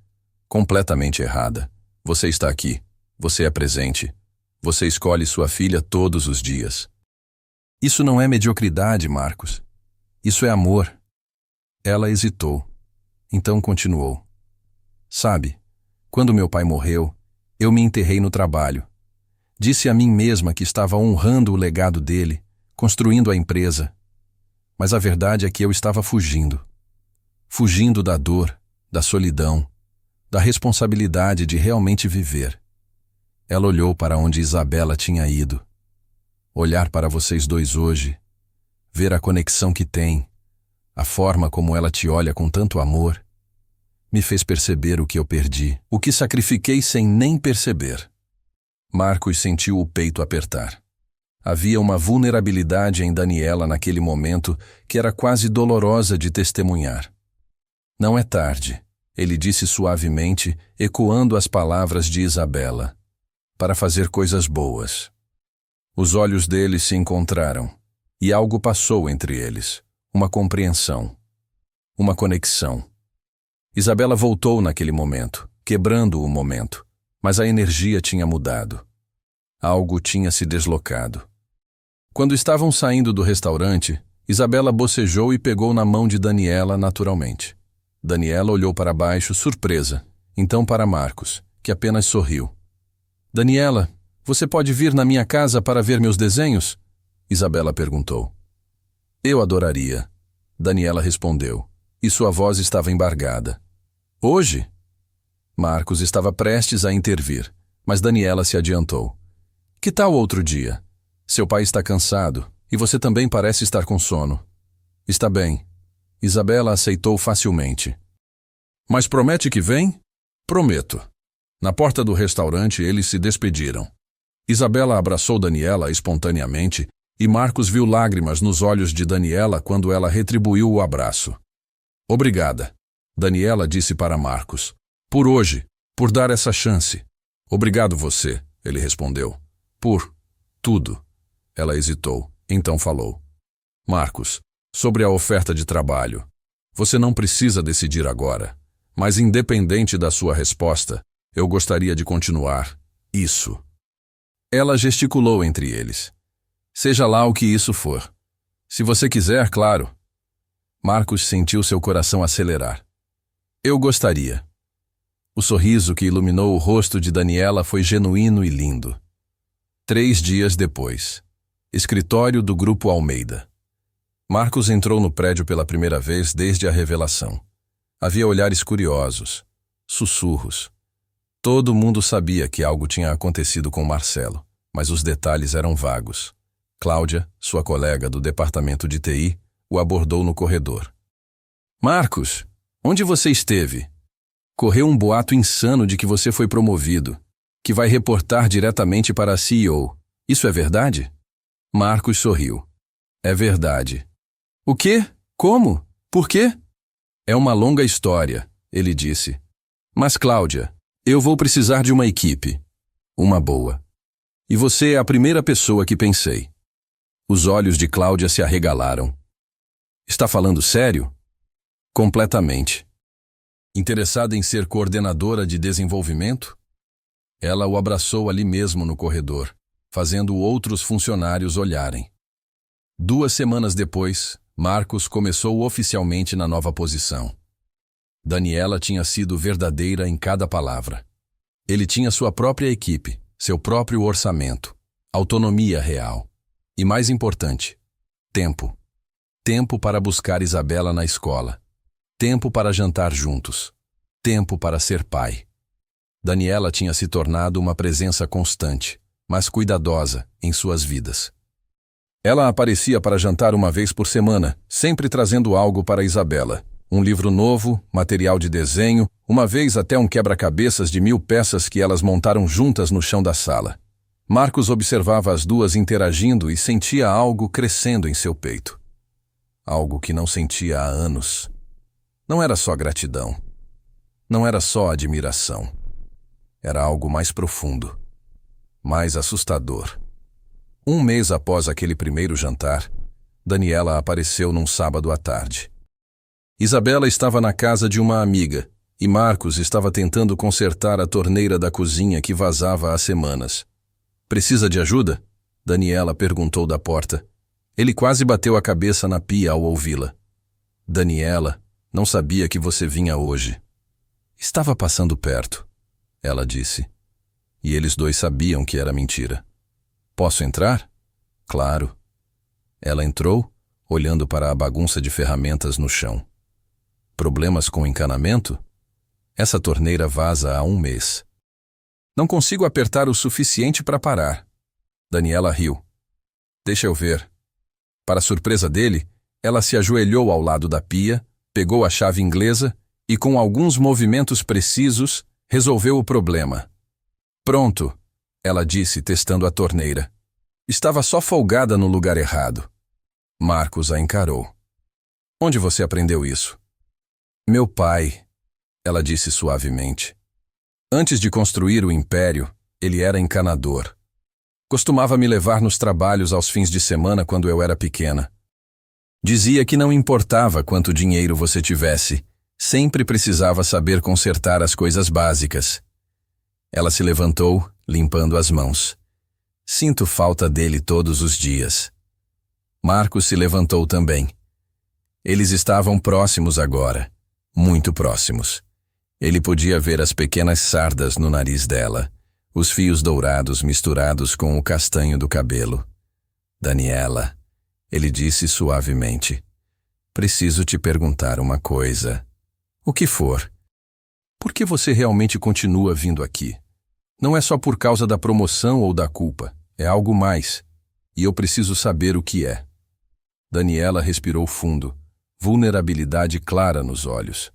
Completamente errada. Você está aqui. Você é presente. Você escolhe sua filha todos os dias. Isso não é mediocridade, Marcos. Isso é amor. Ela hesitou. Então continuou. Sabe, quando meu pai morreu, eu me enterrei no trabalho. Disse a mim mesma que estava honrando o legado dele, construindo a empresa. Mas a verdade é que eu estava fugindo. Fugindo da dor, da solidão, da responsabilidade de realmente viver. Ela olhou para onde Isabela tinha ido. Olhar para vocês dois hoje, ver a conexão que tem, a forma como ela te olha com tanto amor, me fez perceber o que eu perdi, o que sacrifiquei sem nem perceber. Marcos sentiu o peito apertar. Havia uma vulnerabilidade em Daniela naquele momento que era quase dolorosa de testemunhar. Não é tarde, ele disse suavemente, ecoando as palavras de Isabela, para fazer coisas boas. Os olhos deles se encontraram, e algo passou entre eles, uma compreensão, uma conexão. Isabela voltou naquele momento, quebrando o momento, mas a energia tinha mudado. Algo tinha se deslocado. Quando estavam saindo do restaurante, Isabela bocejou e pegou na mão de Daniela naturalmente. Daniela olhou para baixo, surpresa, então para Marcos, que apenas sorriu. Daniela, você pode vir na minha casa para ver meus desenhos? Isabela perguntou. Eu adoraria. Daniela respondeu, e sua voz estava embargada. Hoje? Marcos estava prestes a intervir, mas Daniela se adiantou. Que tal outro dia? Seu pai está cansado, e você também parece estar com sono. Está bem. Isabela aceitou facilmente. Mas promete que vem? Prometo. Na porta do restaurante eles se despediram. Isabela abraçou Daniela espontaneamente e Marcos viu lágrimas nos olhos de Daniela quando ela retribuiu o abraço. Obrigada, Daniela disse para Marcos. Por hoje, por dar essa chance. Obrigado você, ele respondeu. Por tudo. Ela hesitou, então falou. Marcos, sobre a oferta de trabalho. Você não precisa decidir agora, mas independente da sua resposta, eu gostaria de continuar. Isso. Ela gesticulou entre eles. Seja lá o que isso for. Se você quiser, claro. Marcos sentiu seu coração acelerar. Eu gostaria. O sorriso que iluminou o rosto de Daniela foi genuíno e lindo. 3 dias depois. Escritório do Grupo Almeida. Marcos entrou no prédio pela primeira vez desde a revelação. Havia olhares curiosos, sussurros. Todo mundo sabia que algo tinha acontecido com Marcelo, mas os detalhes eram vagos. Cláudia, sua colega do departamento de TI, o abordou no corredor. Marcos, onde você esteve? Correu um boato insano de que você foi promovido, que vai reportar diretamente para a CEO. Isso é verdade? Marcos sorriu. É verdade. O quê? Como? Por quê? É uma longa história, ele disse. Mas, Cláudia, eu vou precisar de uma equipe. Uma boa. E você é a primeira pessoa que pensei. Os olhos de Cláudia se arregalaram. Está falando sério? Completamente. Interessada em ser coordenadora de desenvolvimento? Ela o abraçou ali mesmo no corredor, fazendo outros funcionários olharem. 2 semanas depois, Marcos começou oficialmente na nova posição. Daniela tinha sido verdadeira em cada palavra. Ele tinha sua própria equipe, seu próprio orçamento, autonomia real. E mais importante, tempo. Tempo para buscar Isabela na escola. Tempo para jantar juntos. Tempo para ser pai. Daniela tinha se tornado uma presença constante, mas cuidadosa, em suas vidas. Ela aparecia para jantar uma vez por semana, sempre trazendo algo para Isabela. Um livro novo, material de desenho, uma vez até um quebra-cabeças de 1000 peças que elas montaram juntas no chão da sala. Marcos observava as duas interagindo e sentia algo crescendo em seu peito. Algo que não sentia há anos. Não era só gratidão. Não era só admiração. Era algo mais profundo. Mais assustador. 1 mês após aquele primeiro jantar, Daniela apareceu num sábado à tarde. Isabela estava na casa de uma amiga e Marcos estava tentando consertar a torneira da cozinha que vazava há semanas. Precisa de ajuda? Daniela perguntou da porta. Ele quase bateu a cabeça na pia ao ouvi-la. Daniela, não sabia que você vinha hoje. Estava passando perto, ela disse. E eles dois sabiam que era mentira. Posso entrar? Claro. Ela entrou, olhando para a bagunça de ferramentas no chão. Problemas com encanamento? Essa torneira vaza há 1 mês. Não consigo apertar o suficiente para parar. Daniela riu. Deixa eu ver. Para surpresa dele, ela se ajoelhou ao lado da pia, pegou a chave inglesa e, com alguns movimentos precisos, resolveu o problema. Pronto, ela disse, testando a torneira. Estava só folgada no lugar errado. Marcos a encarou. Onde você aprendeu isso? Meu pai, ela disse suavemente. Antes de construir o império, ele era encanador. Costumava me levar nos trabalhos aos fins de semana quando eu era pequena. Dizia que não importava quanto dinheiro você tivesse, sempre precisava saber consertar as coisas básicas. Ela se levantou, limpando as mãos. Sinto falta dele todos os dias. Marcos se levantou também. Eles estavam próximos agora, muito próximos. Ele podia ver as pequenas sardas no nariz dela, os fios dourados misturados com o castanho do cabelo. Daniela, ele disse suavemente, preciso te perguntar uma coisa. O que for? Por que você realmente continua vindo aqui? Não é só por causa da promoção ou da culpa, é algo mais. E eu preciso saber o que é. Daniela respirou fundo, vulnerabilidade clara nos olhos.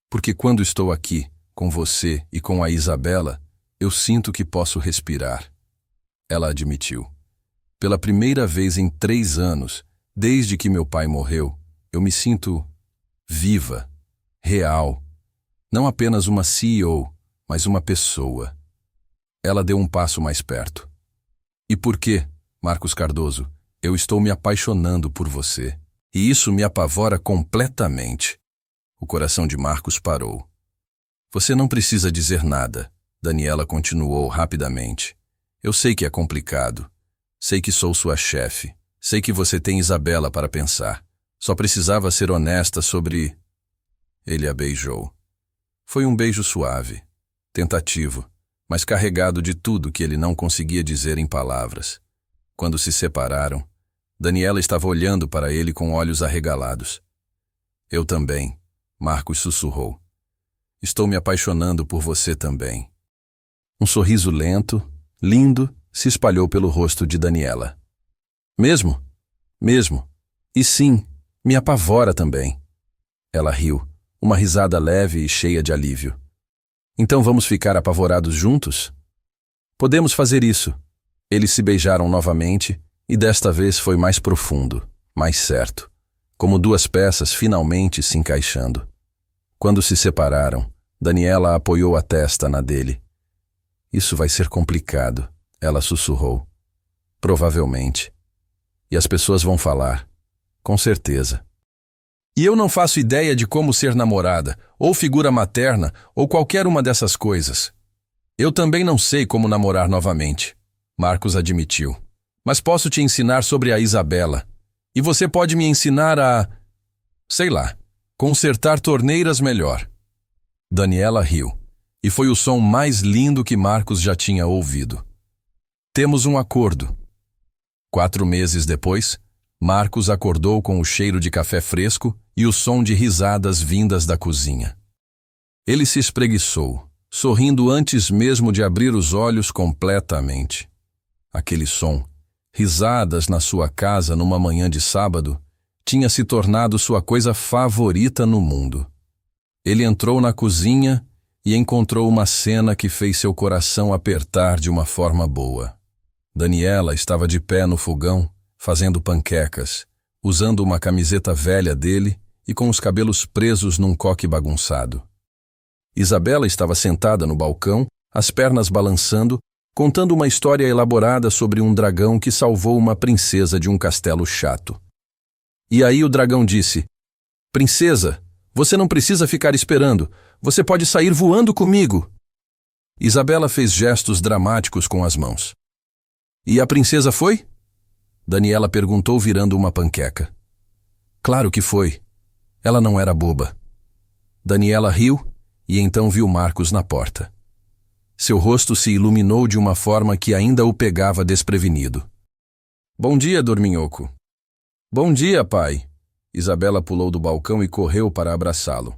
Porque quando estou aqui, com você e com a Isabela, eu sinto que posso respirar. Ela admitiu. Pela primeira vez em 3 anos, desde que meu pai morreu, eu me sinto viva, real. Não apenas uma CEO, mas uma pessoa. Ela deu um passo mais perto. E por quê, Marcos Cardoso, eu estou me apaixonando por você. E isso me apavora completamente. O coração de Marcos parou. Você não precisa dizer nada, Daniela continuou rapidamente. Eu sei que é complicado. Sei que sou sua chefe. Sei que você tem Isabela para pensar. Só precisava ser honesta sobre... Ele a beijou. Foi um beijo suave, tentativo, mas carregado de tudo que ele não conseguia dizer em palavras. Quando se separaram, Daniela estava olhando para ele com olhos arregalados. Eu também, Marcos sussurrou. Estou me apaixonando por você também. Um sorriso lento, lindo, se espalhou pelo rosto de Daniela. Mesmo? Mesmo. E sim, me apavora também. Ela riu, uma risada leve e cheia de alívio. Então vamos ficar apavorados juntos? Podemos fazer isso. Eles se beijaram novamente e desta vez foi mais profundo, mais certo, como 2 peças finalmente se encaixando. Quando se separaram, Daniela apoiou a testa na dele. Isso vai ser complicado, ela sussurrou. Provavelmente. E as pessoas vão falar. Com certeza. E eu não faço ideia de como ser namorada, ou figura materna, ou qualquer uma dessas coisas. Eu também não sei como namorar novamente, Marcos admitiu. Mas posso te ensinar sobre a Isabela. E você pode me ensinar a... sei lá, consertar torneiras melhor. Daniela riu, e foi o som mais lindo que Marcos já tinha ouvido. Temos um acordo. 4 meses depois, Marcos acordou com o cheiro de café fresco e o som de risadas vindas da cozinha. Ele se espreguiçou, sorrindo antes mesmo de abrir os olhos completamente. Aquele som, risadas na sua casa numa manhã de sábado, tinha se tornado sua coisa favorita no mundo. Ele entrou na cozinha e encontrou uma cena que fez seu coração apertar de uma forma boa. Daniela estava de pé no fogão, fazendo panquecas, usando uma camiseta velha dele e com os cabelos presos num coque bagunçado. Isabela estava sentada no balcão, as pernas balançando, contando uma história elaborada sobre um dragão que salvou uma princesa de um castelo chato. E aí o dragão disse: "Princesa, você não precisa ficar esperando, você pode sair voando comigo." Isabela fez gestos dramáticos com as mãos. "E a princesa foi?" Daniela perguntou virando uma panqueca. Claro que foi. Ela não era boba. Daniela riu e então viu Marcos na porta. Seu rosto se iluminou de uma forma que ainda o pegava desprevenido. Bom dia, dorminhoco. Bom dia, pai. Isabela pulou do balcão e correu para abraçá-lo.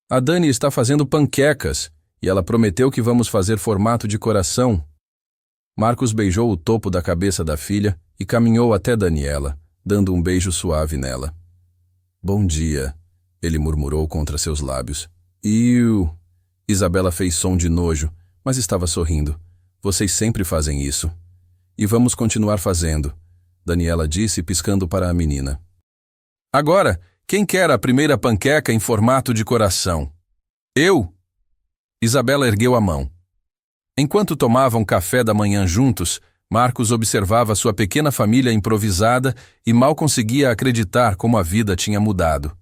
A Dani está fazendo panquecas e ela prometeu que vamos fazer formato de coração. Marcos beijou o topo da cabeça da filha e caminhou até Daniela, dando um beijo suave nela. Bom dia, ele murmurou contra seus lábios. Iu! Isabela fez som de nojo, mas estava sorrindo. Vocês sempre fazem isso. E vamos continuar fazendo, Daniela disse, piscando para a menina. Agora, quem quer a primeira panqueca em formato de coração? Eu! Isabela ergueu a mão. Enquanto tomavam café da manhã juntos, Marcos observava sua pequena família improvisada e mal conseguia acreditar como a vida tinha mudado.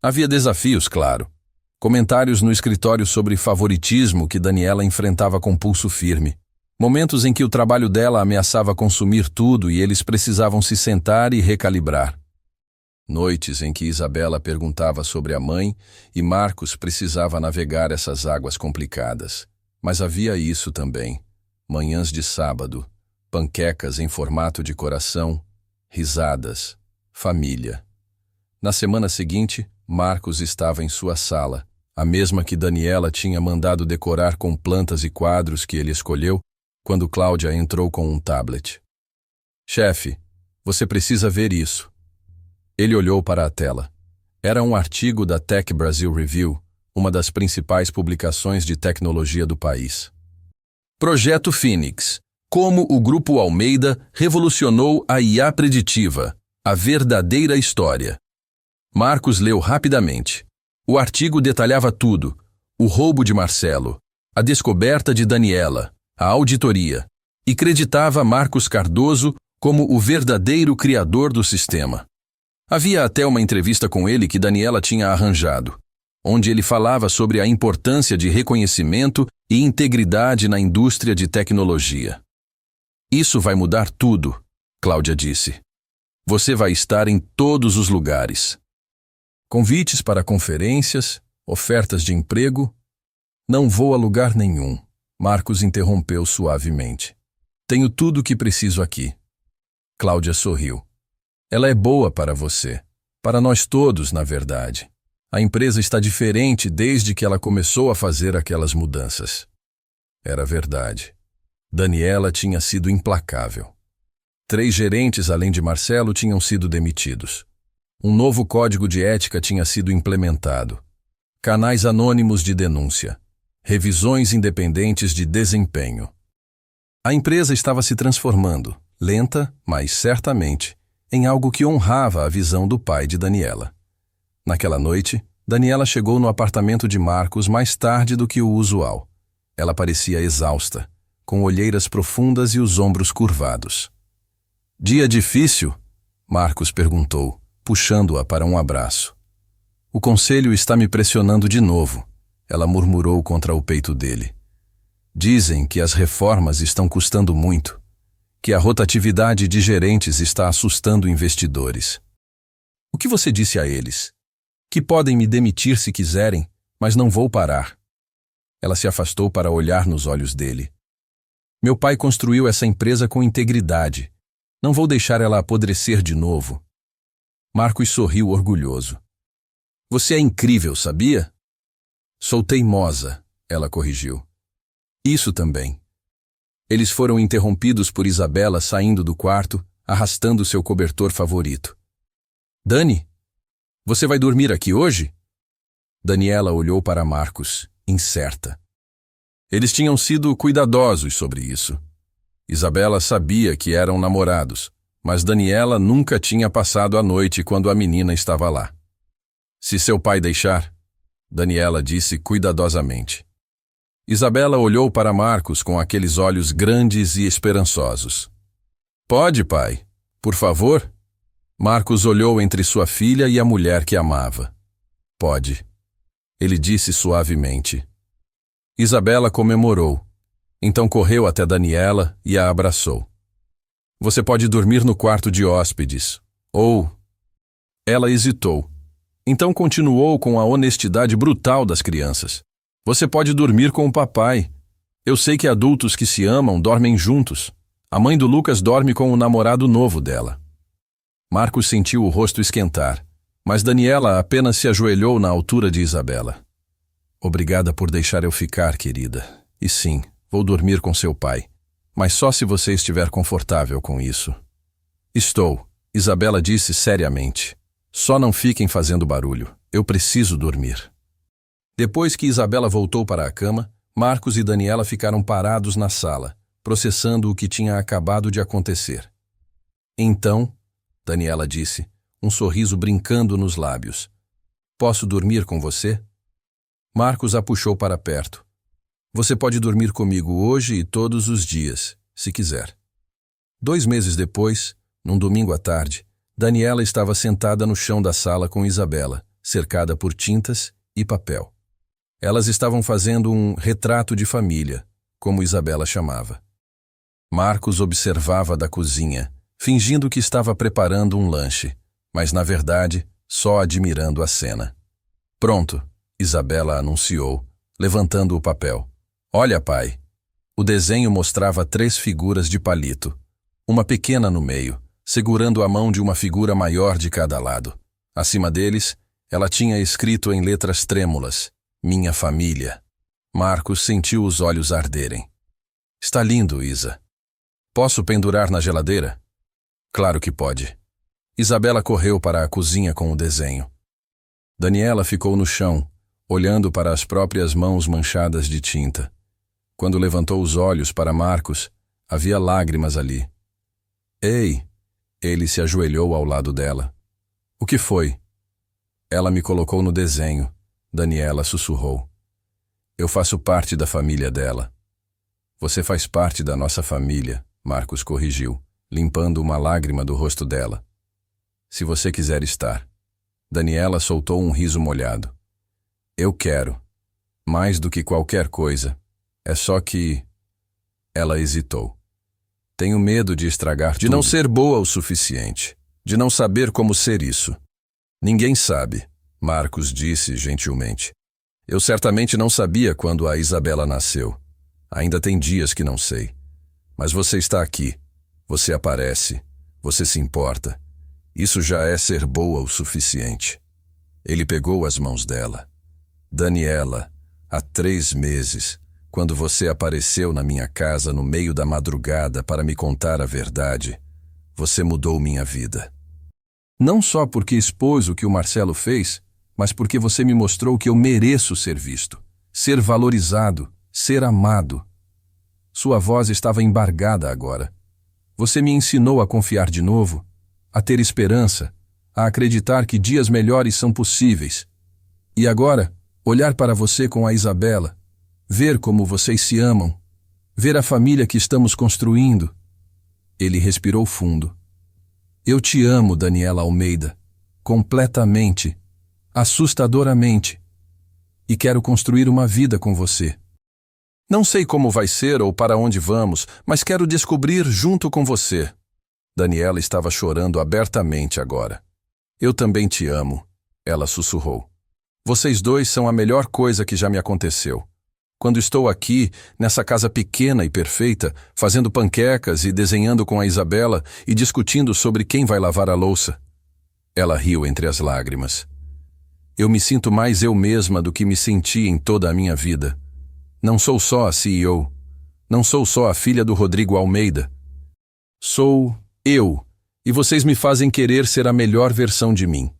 Havia desafios, claro. Comentários no escritório sobre favoritismo que Daniela enfrentava com pulso firme. Momentos em que o trabalho dela ameaçava consumir tudo e eles precisavam se sentar e recalibrar. Noites em que Isabela perguntava sobre a mãe e Marcos precisava navegar essas águas complicadas. Mas havia isso também. Manhãs de sábado, panquecas em formato de coração, risadas, família. Na semana seguinte, Marcos estava em sua sala, a mesma que Daniela tinha mandado decorar com plantas e quadros que ele escolheu, quando Cláudia entrou com um tablet. Chefe, você precisa ver isso. Ele olhou para a tela. Era um artigo da Tech Brasil Review, uma das principais publicações de tecnologia do país. Projeto Fênix. Como o Grupo Almeida revolucionou a IA preditiva. A verdadeira história. Marcos leu rapidamente. O artigo detalhava tudo. O roubo de Marcelo, a descoberta de Daniela, a auditoria, e creditava Marcos Cardoso como o verdadeiro criador do sistema. Havia até uma entrevista com ele que Daniela tinha arranjado, onde ele falava sobre a importância de reconhecimento e integridade na indústria de tecnologia. Isso vai mudar tudo, Cláudia disse. Você vai estar em todos os lugares. Convites para conferências, ofertas de emprego. Não vou a lugar nenhum, Marcos interrompeu suavemente. Tenho tudo o que preciso aqui. Cláudia sorriu. Ela é boa para você. Para nós todos, na verdade. A empresa está diferente desde que ela começou a fazer aquelas mudanças. Era verdade. Daniela tinha sido implacável. 3 gerentes, além de Marcelo, tinham sido demitidos. Um novo código de ética tinha sido implementado. Canais anônimos de denúncia. Revisões independentes de desempenho. A empresa estava se transformando, lenta, mas certamente, em algo que honrava a visão do pai de Daniela. Naquela noite, Daniela chegou no apartamento de Marcos mais tarde do que o usual. Ela parecia exausta, com olheiras profundas e os ombros curvados. Dia difícil? Marcos perguntou, puxando-a para um abraço. O conselho está me pressionando de novo, ela murmurou contra o peito dele. Dizem que as reformas estão custando muito, que a rotatividade de gerentes está assustando investidores. O que você disse a eles? Que podem me demitir se quiserem, mas não vou parar. Ela se afastou para olhar nos olhos dele. Meu pai construiu essa empresa com integridade. Não vou deixar ela apodrecer de novo. Marcos sorriu orgulhoso. Você é incrível, sabia? Sou teimosa, ela corrigiu. Isso também. Eles foram interrompidos por Isabela saindo do quarto, arrastando seu cobertor favorito. Dani, você vai dormir aqui hoje? Daniela olhou para Marcos, incerta. Eles tinham sido cuidadosos sobre isso. Isabela sabia que eram namorados, mas Daniela nunca tinha passado a noite quando a menina estava lá. Se seu pai deixar, Daniela disse cuidadosamente. Isabela olhou para Marcos com aqueles olhos grandes e esperançosos. Pode, pai, por favor? Marcos olhou entre sua filha e a mulher que amava. Pode, ele disse suavemente. Isabela comemorou. Então correu até Daniela e a abraçou. Você pode dormir no quarto de hóspedes. Ou... Ela hesitou. Então continuou com a honestidade brutal das crianças. Você pode dormir com o papai. Eu sei que adultos que se amam dormem juntos. A mãe do Lucas dorme com o namorado novo dela. Marcos sentiu o rosto esquentar, mas Daniela apenas se ajoelhou na altura de Isabela. Obrigada por deixar eu ficar, querida. E sim, vou dormir com seu pai. Mas só se você estiver confortável com isso. Estou, Isabela disse seriamente. Só não fiquem fazendo barulho. Eu preciso dormir. Depois que Isabela voltou para a cama, Marcos e Daniela ficaram parados na sala, processando o que tinha acabado de acontecer. Então, Daniela disse, um sorriso brincando nos lábios. Posso dormir com você? Marcos a puxou para perto. Você pode dormir comigo hoje e todos os dias, se quiser. 2 meses depois, num domingo à tarde, Daniela estava sentada no chão da sala com Isabela, cercada por tintas e papel. Elas estavam fazendo um retrato de família, como Isabela chamava. Marcos observava da cozinha, fingindo que estava preparando um lanche, mas na verdade só admirando a cena. Pronto, Isabela anunciou, levantando o papel. Olha, pai. O desenho mostrava 3 figuras de palito, uma pequena no meio, segurando a mão de uma figura maior de cada lado. Acima deles, ela tinha escrito em letras trêmulas, Minha família. Marcos sentiu os olhos arderem. Está lindo, Isa. Posso pendurar na geladeira? Claro que pode. Isabela correu para a cozinha com o desenho. Daniela ficou no chão, olhando para as próprias mãos manchadas de tinta. Quando levantou os olhos para Marcos, havia lágrimas ali. Ei! Ele se ajoelhou ao lado dela. O que foi? Ela me colocou no desenho, Daniela sussurrou. Eu faço parte da família dela. Você faz parte da nossa família, Marcos corrigiu, limpando uma lágrima do rosto dela. Se você quiser estar. Daniela soltou um riso molhado. Eu quero. Mais do que qualquer coisa. É só que... Ela hesitou. Tenho medo de estragar tudo. De não ser boa o suficiente. De não saber como ser isso. Ninguém sabe, Marcos disse gentilmente. Eu certamente não sabia quando a Isabela nasceu. Ainda tem dias que não sei. Mas você está aqui. Você aparece. Você se importa. Isso já é ser boa o suficiente. Ele pegou as mãos dela. Daniela, há 3 meses, quando você apareceu na minha casa no meio da madrugada para me contar a verdade, você mudou minha vida. Não só porque expôs o que o Marcelo fez, mas porque você me mostrou que eu mereço ser visto, ser valorizado, ser amado. Sua voz estava embargada agora. Você me ensinou a confiar de novo, a ter esperança, a acreditar que dias melhores são possíveis. E agora, olhar para você com a Isabela, ver como vocês se amam, ver a família que estamos construindo. Ele respirou fundo. Eu te amo, Daniela Almeida, completamente, assustadoramente, e quero construir uma vida com você. Não sei como vai ser ou para onde vamos, mas quero descobrir junto com você. Daniela estava chorando abertamente agora. Eu também te amo, ela sussurrou. Vocês dois são a melhor coisa que já me aconteceu. Quando estou aqui, nessa casa pequena e perfeita, fazendo panquecas e desenhando com a Isabela e discutindo sobre quem vai lavar a louça. Ela riu entre as lágrimas. Eu me sinto mais eu mesma do que me senti em toda a minha vida. Não sou só a CEO. Não sou só a filha do Rodrigo Almeida. Sou eu, e vocês me fazem querer ser a melhor versão de mim.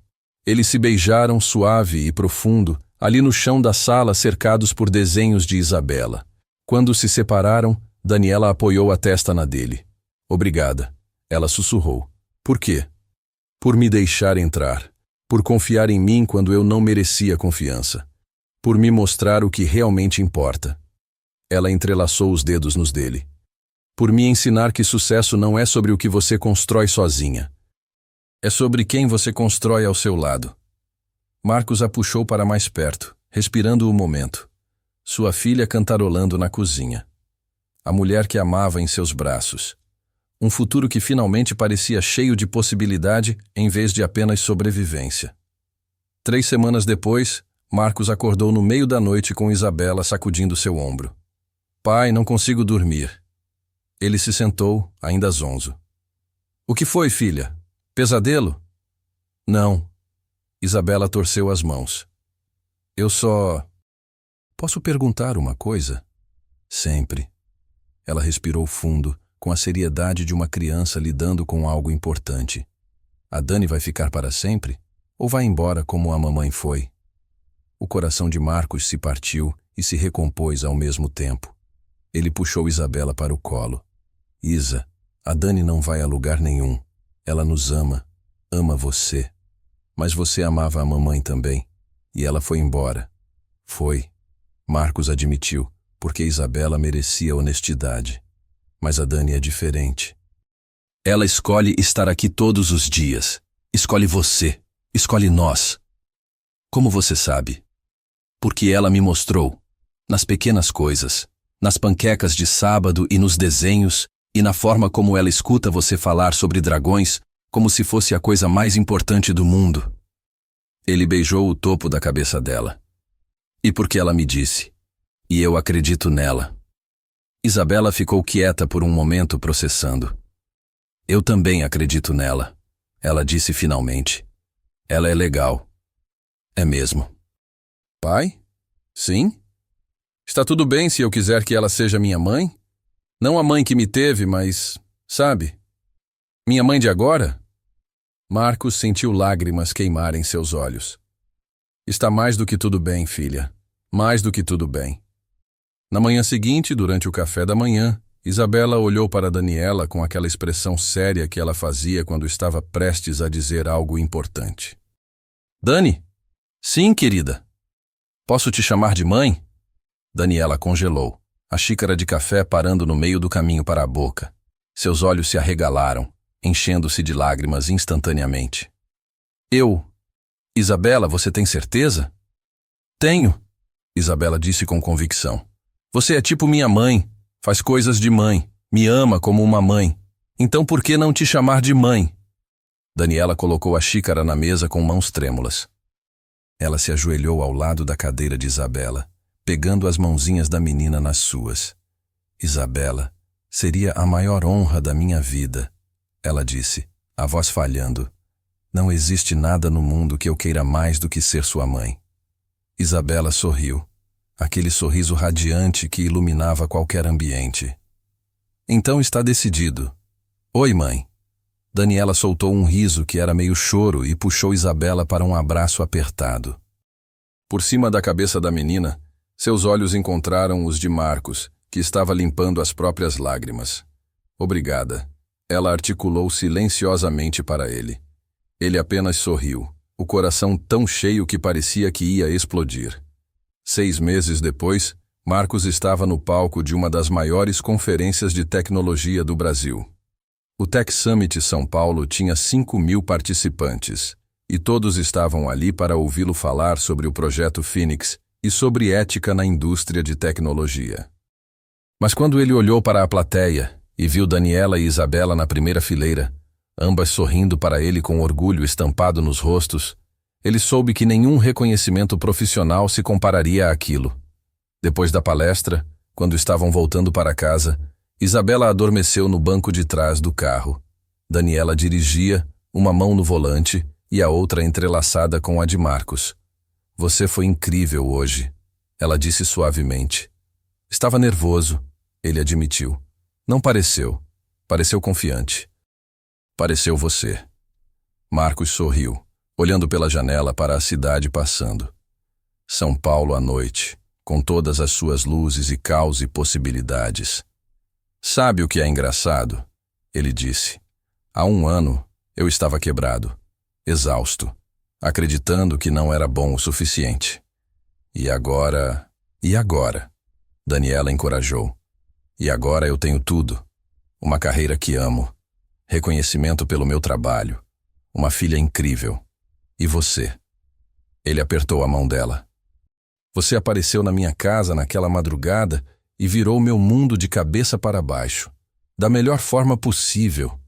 Eles se beijaram suave e profundo, ali no chão da sala cercados por desenhos de Isabela. Quando se separaram, Daniela apoiou a testa na dele. Obrigada, ela sussurrou. Por quê? Por me deixar entrar. Por confiar em mim quando eu não merecia confiança. Por me mostrar o que realmente importa. Ela entrelaçou os dedos nos dele. Por me ensinar que sucesso não é sobre o que você constrói sozinha. É sobre quem você constrói ao seu lado. Marcos a puxou para mais perto, respirando o momento. Sua filha cantarolando na cozinha. A mulher que amava em seus braços. Um futuro que finalmente parecia cheio de possibilidade em vez de apenas sobrevivência. 3 semanas depois, Marcos acordou no meio da noite com Isabela sacudindo seu ombro. Pai, não consigo dormir. Ele se sentou, ainda zonzo. O que foi, filha? Pesadelo? Não. Isabela torceu as mãos. Eu só... Posso perguntar uma coisa? Sempre. Ela respirou fundo, com a seriedade de uma criança lidando com algo importante. A Dani vai ficar para sempre? Ou vai embora como a mamãe foi? O coração de Marcos se partiu e se recompôs ao mesmo tempo. Ele puxou Isabela para o colo. Isa, a Dani não vai a lugar nenhum. Ela nos ama. Ama você. Mas você amava a mamãe também. E ela foi embora. Foi. Marcos admitiu, porque Isabela merecia honestidade. Mas a Dani é diferente. Ela escolhe estar aqui todos os dias. Escolhe você. Escolhe nós. Como você sabe? Porque ela me mostrou. Nas pequenas coisas. Nas panquecas de sábado e nos desenhos, e na forma como ela escuta você falar sobre dragões, como se fosse a coisa mais importante do mundo. Ele beijou o topo da cabeça dela. E porque ela me disse. E eu acredito nela. Isabela ficou quieta por um momento processando. Eu também acredito nela, ela disse finalmente. Ela é legal. É mesmo. Pai? Sim? Está tudo bem se eu quiser que ela seja minha mãe? Não a mãe que me teve, mas, sabe, minha mãe de agora? Marcos sentiu lágrimas queimarem seus olhos. Está mais do que tudo bem, filha. Mais do que tudo bem. Na manhã seguinte, durante o café da manhã, Isabela olhou para Daniela com aquela expressão séria que ela fazia quando estava prestes a dizer algo importante. Dani? Sim, querida. Posso te chamar de mãe? Daniela congelou, a xícara de café parando no meio do caminho para a boca. Seus olhos se arregalaram, enchendo-se de lágrimas instantaneamente. Isabela, você tem certeza? Tenho, Isabela disse com convicção. Você é tipo minha mãe, faz coisas de mãe, me ama como uma mãe. Então por que não te chamar de mãe? Daniela colocou a xícara na mesa com mãos trêmulas. Ela se ajoelhou ao lado da cadeira de Isabela, pegando as mãozinhas da menina nas suas. Isabela, seria a maior honra da minha vida, ela disse, a voz falhando. Não existe nada no mundo que eu queira mais do que ser sua mãe. Isabela sorriu, aquele sorriso radiante que iluminava qualquer ambiente. Então está decidido. Oi, mãe. Daniela soltou um riso que era meio choro e puxou Isabela para um abraço apertado. Por cima da cabeça da menina, seus olhos encontraram os de Marcos, que estava limpando as próprias lágrimas. Obrigada. Ela articulou silenciosamente para ele. Ele apenas sorriu, o coração tão cheio que parecia que ia explodir. 6 meses depois, Marcos estava no palco de uma das maiores conferências de tecnologia do Brasil. O Tech Summit São Paulo tinha 5.000 participantes, e todos estavam ali para ouvi-lo falar sobre o projeto Phoenix e sobre ética na indústria de tecnologia. Mas quando ele olhou para a plateia e viu Daniela e Isabela na primeira fileira, ambas sorrindo para ele com orgulho estampado nos rostos, ele soube que nenhum reconhecimento profissional se compararia àquilo. Depois da palestra, quando estavam voltando para casa, Isabela adormeceu no banco de trás do carro. Daniela dirigia, uma mão no volante e a outra entrelaçada com a de Marcos. Você foi incrível hoje, ela disse suavemente. Estava nervoso, ele admitiu. Não pareceu. Pareceu confiante. Pareceu você. Marcos sorriu, olhando pela janela para a cidade passando. São Paulo à noite, com todas as suas luzes e caos e possibilidades. Sabe o que é engraçado? Ele disse. Há 1 ano, eu estava quebrado, exausto, acreditando que não era bom o suficiente. E agora... Daniela encorajou. E agora eu tenho tudo. Uma carreira que amo, reconhecimento pelo meu trabalho, uma filha incrível. E você? Ele apertou a mão dela. Você apareceu na minha casa naquela madrugada e virou meu mundo de cabeça para baixo. Da melhor forma possível.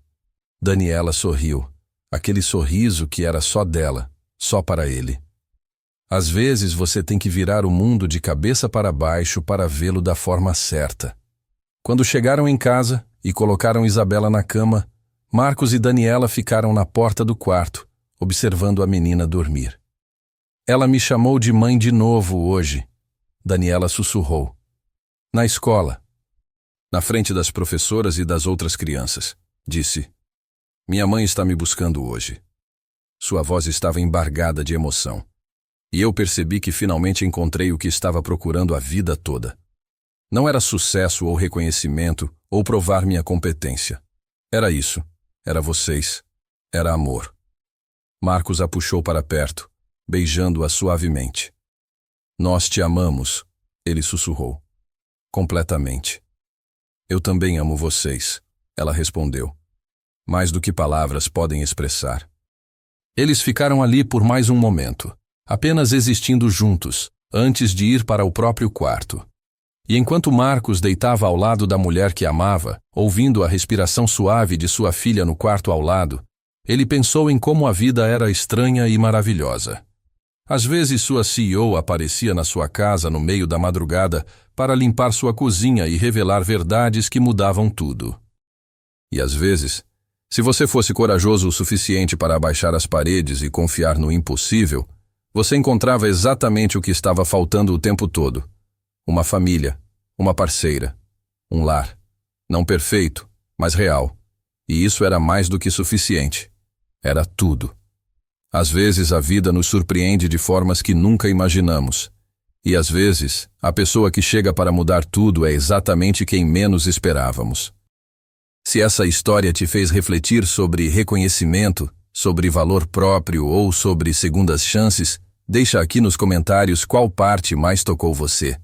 Daniela sorriu. Aquele sorriso que era só dela, só para ele. Às vezes você tem que virar o mundo de cabeça para baixo para vê-lo da forma certa. Quando chegaram em casa e colocaram Isabela na cama, Marcos e Daniela ficaram na porta do quarto, observando a menina dormir. Ela me chamou de mãe de novo hoje, Daniela sussurrou. Na escola. Na frente das professoras e das outras crianças, disse. Minha mãe está me buscando hoje. Sua voz estava embargada de emoção. E eu percebi que finalmente encontrei o que estava procurando a vida toda. Não era sucesso ou reconhecimento ou provar minha competência. Era isso. Era vocês. Era amor. Marcos a puxou para perto, beijando-a suavemente. Nós te amamos, ele sussurrou. Completamente. Eu também amo vocês, ela respondeu. Mais do que palavras podem expressar. Eles ficaram ali por mais um momento, apenas existindo juntos, antes de ir para o próprio quarto. E enquanto Marcos deitava ao lado da mulher que amava, ouvindo a respiração suave de sua filha no quarto ao lado, ele pensou em como a vida era estranha e maravilhosa. Às vezes sua CEO aparecia na sua casa no meio da madrugada para limpar sua cozinha e revelar verdades que mudavam tudo. E às vezes, se você fosse corajoso o suficiente para abaixar as paredes e confiar no impossível, você encontrava exatamente o que estava faltando o tempo todo. Uma família, uma parceira, um lar. Não perfeito, mas real. E isso era mais do que suficiente. Era tudo. Às vezes a vida nos surpreende de formas que nunca imaginamos. E às vezes, a pessoa que chega para mudar tudo é exatamente quem menos esperávamos. Se essa história te fez refletir sobre reconhecimento, sobre valor próprio ou sobre segundas chances, deixa aqui nos comentários qual parte mais tocou você.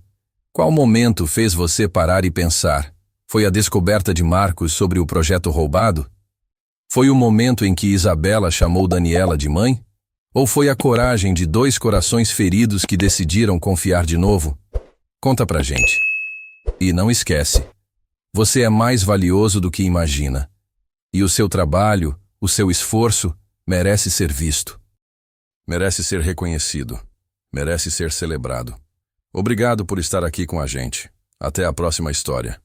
Qual momento fez você parar e pensar? Foi a descoberta de Marcos sobre o projeto roubado? Foi o momento em que Isabela chamou Daniela de mãe? Ou foi a coragem de dois corações feridos que decidiram confiar de novo? Conta pra gente. E não esquece, você é mais valioso do que imagina. E o seu trabalho, o seu esforço, merece ser visto. Merece ser reconhecido. Merece ser celebrado. Obrigado por estar aqui com a gente. Até a próxima história.